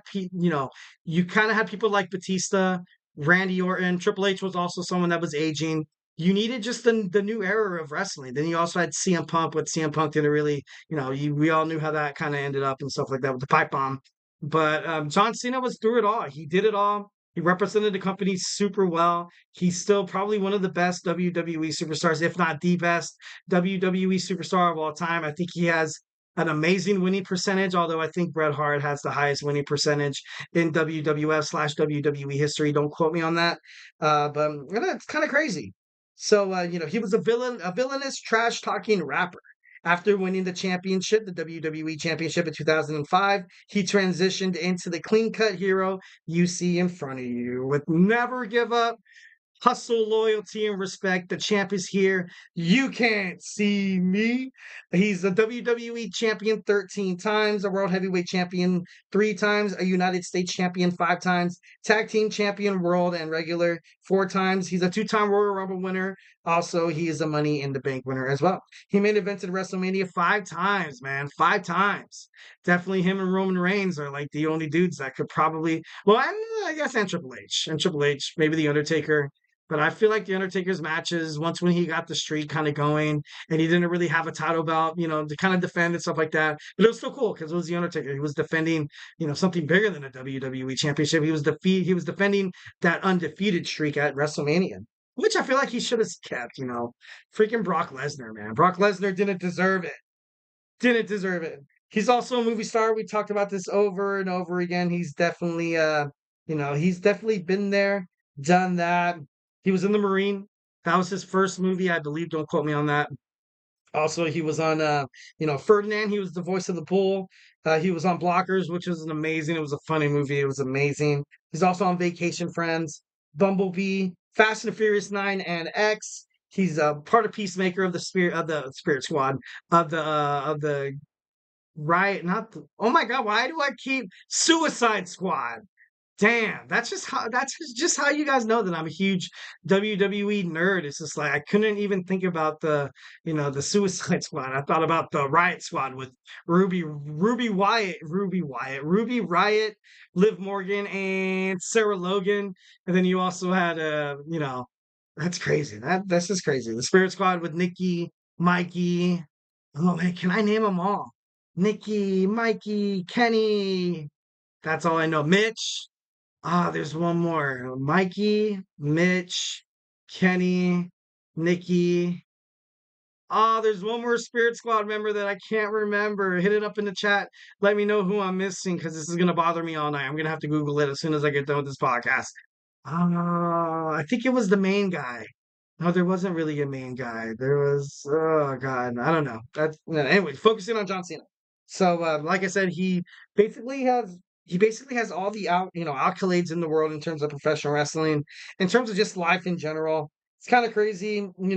people like Batista, Randy Orton. Triple H was also someone that was aging. You needed just the new era of wrestling. Then you also had CM Punk, but CM Punk didn't really, we all knew how that kind of ended up and stuff like that with the pipe bomb. But John Cena was through it all. He did it all. He represented the company super well. He's still probably one of the best WWE superstars, if not the best WWE superstar of all time. I think he has an amazing winning percentage, although I think Bret Hart has the highest winning percentage in WWF/WWE history. Don't quote me on that. But it's kind of crazy. So, he was a villainous, trash-talking rapper. After winning the championship, the WWE Championship in 2005, he transitioned into the clean-cut hero you see in front of you. With never give up, hustle, loyalty, and respect, the champ is here. You can't see me. He's a WWE champion 13 times, a world heavyweight champion 3 times, a United States champion 5 times, tag team champion, world and regular 4 times. He's a 2-time Royal Rumble winner. Also, he is a Money in the Bank winner as well. He main evented WrestleMania 5 times, man. 5 times. Definitely him and Roman Reigns are like the only dudes that could probably, well, I guess, and Triple H. And Triple H, maybe The Undertaker. But I feel like The Undertaker's matches, once when he got the streak kind of going and he didn't really have a title belt, to kind of defend and stuff like that. But it was still cool because it was The Undertaker. He was defending, something bigger than a WWE championship. He was defending that undefeated streak at WrestleMania, which I feel like he should have kept, Freaking Brock Lesnar, man. Brock Lesnar didn't deserve it. Didn't deserve it. He's also a movie star. We talked about this over and over again. He's definitely, he's definitely been there, done that. He was in The Marine. That was his first movie, I believe. Don't quote me on that. Also, he was on, Ferdinand. He was the voice of the bull. He was on Blockers, which was it was a funny movie. It was amazing. He's also on Vacation Friends, Bumblebee, Fast and Furious 9 and X. He's part of Peacemaker of the Spirit Squad of the Riot. Not the, oh my God, why do I keep Suicide Squad? Damn, just how you guys know that I'm a huge WWE nerd. It's just like I couldn't even think about the Suicide Squad. I thought about the Riot Squad with Ruby Riot, Liv Morgan, and Sarah Logan, and then you also had that's crazy. That's just crazy. The Spirit Squad with Nikki, Mikey. Oh man, can I name them all? Nikki, Mikey, Kenny. That's all I know. Mitch. Ah, there's one more. Mikey, Mitch, Kenny, Nikki. Ah, there's one more Spirit Squad member that I can't remember. Hit it up in the chat. Let me know who I'm missing because this is gonna bother me all night. I'm gonna have to Google it as soon as I get done with this podcast. I think it was the main guy. No, there wasn't really a main guy. There was, oh God, I don't know. That's no, anyway. Focusing on John Cena. So, like I said, he basically has all the accolades in the world in terms of professional wrestling, in terms of just life in general. It's kind of crazy. He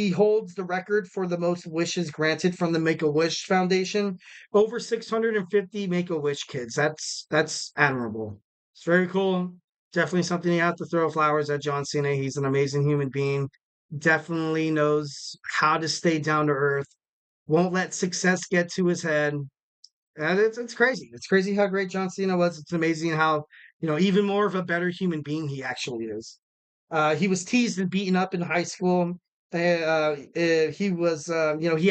holds the record for the most wishes granted from the Make-A-Wish Foundation. Over 650 Make-A-Wish kids. That's admirable. It's very cool. Definitely something you have to throw flowers at John Cena. He's an amazing human being. Definitely knows how to stay down to earth. Won't let success get to his head. And it's crazy. It's crazy how great John Cena was. It's amazing how, even more of a better human being he actually is. He was teased and beaten up in high school. He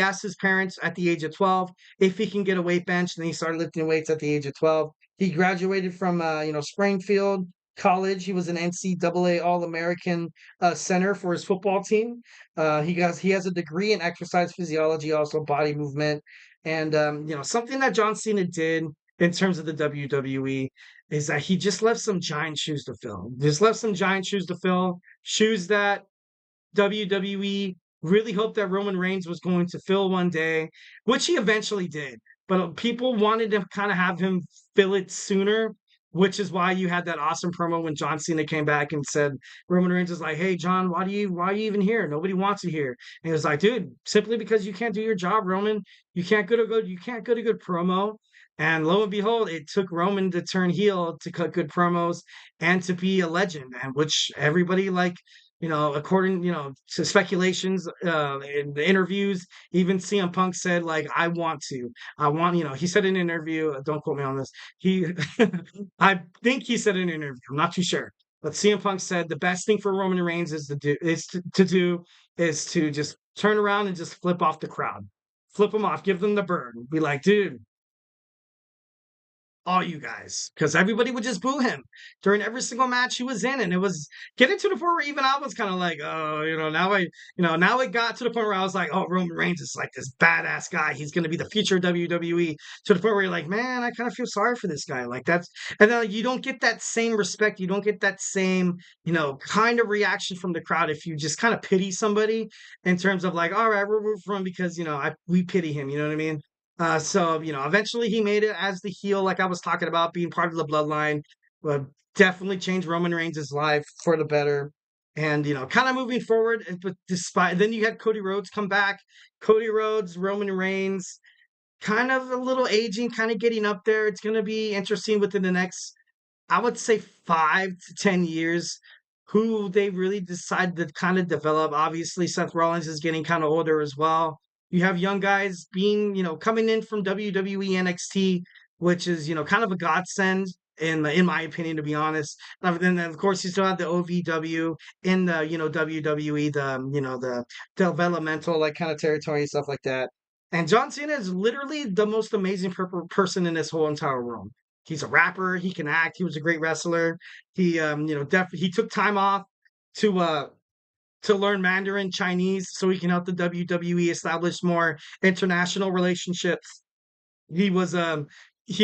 asked his parents at the age of 12 if he can get a weight bench, and then he started lifting weights at the age of 12. He graduated from, Springfield College. He was an NCAA All-American center for his football team. He has a degree in exercise physiology, also body movement, and something that John Cena did in terms of the WWE is that he just left some giant shoes to fill. Just left some giant shoes to fill, shoes that WWE really hoped that Roman Reigns was going to fill one day, which he eventually did. But people wanted to kind of have him fill it sooner, which is why you had that awesome promo when John Cena came back and said, Roman Reigns is like, hey, John, why are you even here? Nobody wants you here. And he was like, dude, simply because you can't do your job, Roman. You can't get a good promo. And lo and behold, it took Roman to turn heel to cut good promos and to be a legend, and which everybody according, to speculations, in the interviews, even CM Punk said, like, I want, he said in an interview, don't quote me on this. I think he said in an interview, I'm not too sure, but CM Punk said the best thing for Roman Reigns is to just turn around and just flip off the crowd, flip them off, give them the bird, be like, dude, all you guys, because everybody would just boo him during every single match he was in, and it was getting to the point where even I was kind of like, oh, now it got to the point where I was like, oh, Roman Reigns is like this badass guy. He's going to be the future of WWE. To the point where you're like, man, I kind of feel sorry for this guy. Like and then you don't get that same respect. You don't get that same, kind of reaction from the crowd if you just kind of pity somebody in terms of like, all right, we're rooting for him because we pity him. You know what I mean? So eventually he made it as the heel, like I was talking about, being part of the bloodline, but definitely changed Roman Reigns' life for the better. And, kind of moving forward, but then you had Cody Rhodes come back. Cody Rhodes, Roman Reigns, kind of a little aging, kind of getting up there. It's going to be interesting within the next, I would say, 5 to 10 years, who they really decide to kind of develop. Obviously, Seth Rollins is getting kind of older as well. You have young guys coming in from WWE NXT, which is, kind of a godsend in my opinion, to be honest. And then, of course, you still have the OVW in the, WWE, the developmental, like, kind of territory and stuff like that. And John Cena is literally the most amazing person in this whole entire world. He's a rapper. He can act. He was a great wrestler. He, he took time off to learn Mandarin Chinese so he can help the WWE establish more international relationships. He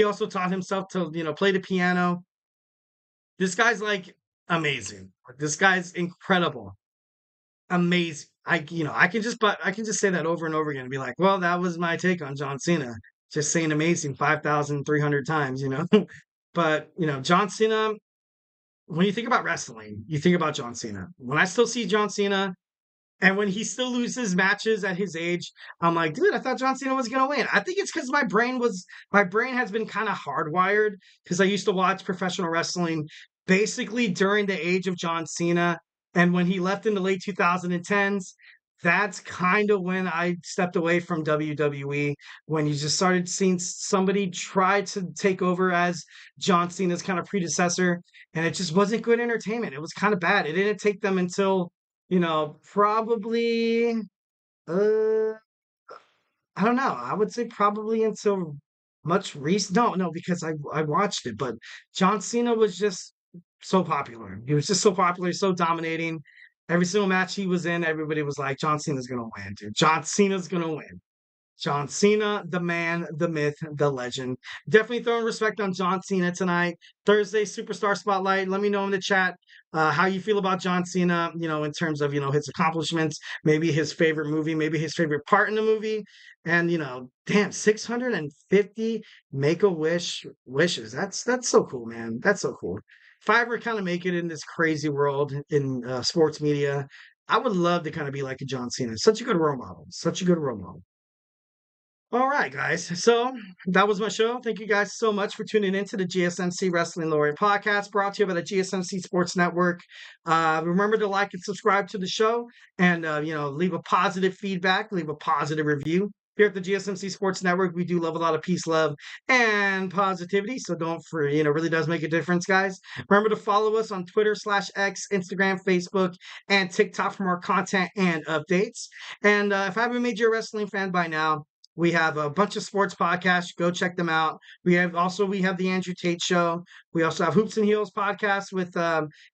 also taught himself to, play the piano. This guy's like amazing. This guy's incredible. Amazing. I can just say that over and over again and be like, well, that was my take on John Cena. Just saying amazing 5,300 times, But, John Cena when you think about wrestling, you think about John Cena. When I still see John Cena, and when he still loses matches at his age, I'm like, dude, I thought John Cena was gonna win. I think it's because my brain has been kind of hardwired because I used to watch professional wrestling basically during the age of John Cena. And when he left in the late 2010s, that's kind of when I stepped away from WWE, when you just started seeing somebody try to take over as John Cena's kind of predecessor, and it just wasn't good entertainment. It was kind of bad. It didn't take them until probably, uh, I don't know. I would say probably until much recent. No, because I watched it, but John Cena was just so popular. He was just so popular, so dominating. Every single match he was in, everybody was like, John Cena's gonna win, dude. John Cena's gonna win. John Cena, the man, the myth, the legend. Definitely throwing respect on John Cena tonight. Thursday Superstar Spotlight. Let me know in the chat how you feel about John Cena, in terms of, his accomplishments, maybe his favorite movie, maybe his favorite part in the movie. And, damn, 650 Make-A-Wish wishes. That's so cool, man. That's so cool. If I ever kind of make it in this crazy world in sports media, I would love to kind of be like a John Cena. Such a good role model. Such a good role model. All right, guys. So that was my show. Thank you guys so much for tuning in to the GSMC Wrestling Laureate podcast, brought to you by the GSMC Sports Network. Remember to like and subscribe to the show, and leave a positive feedback, leave a positive review. Here at the GSMC Sports Network, we do love a lot of peace, love, and positivity. So really does make a difference, guys. Remember to follow us on Twitter/X, Instagram, Facebook, and TikTok for more content and updates. And if I haven't made you a wrestling fan by now, we have a bunch of sports podcasts. Go check them out. We have the Andrew Tate Show. We also have Hoops and Heels podcast with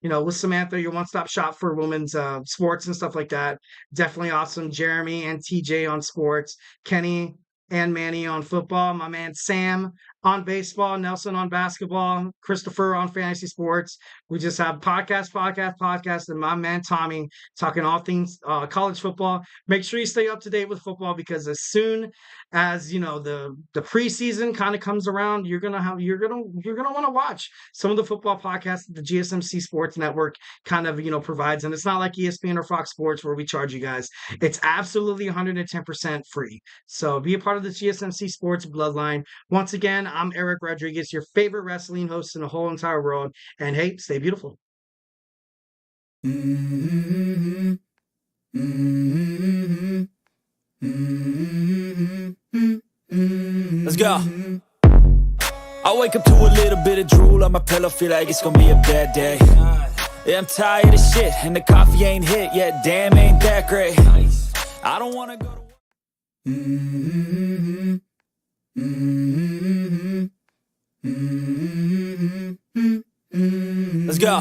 with Samantha, your one-stop shop for women's sports and stuff like that. Definitely awesome. Jeremy and TJ on sports. Kenny and Manny on football. My man Sam on baseball. Nelson on basketball. Christopher on fantasy sports. We just have podcast, and my man Tommy talking all things college football. Make sure you stay up to date with football, because as soon as the preseason kind of comes around, you're gonna want to watch some of the football podcasts that the GSMC Sports Network kind of provides. And it's not like ESPN or Fox Sports where we charge you guys. It's absolutely 110% free. So be a part of the GSMC Sports bloodline. Once again, I'm Eric Rodriguez, your favorite wrestling host in the whole entire world. And hey, stay beautiful. Mm-hmm. Mm-hmm. Mm-hmm. Let's go. I wake up to a little bit of drool on my pillow, feel like it's gonna be a bad day. Yeah, I'm tired of shit, and the coffee ain't hit yet. Damn, ain't that great. I don't wanna go to work. Mm-hmm. Mm-hmm. Mm-hmm. Mm-hmm. Let's go.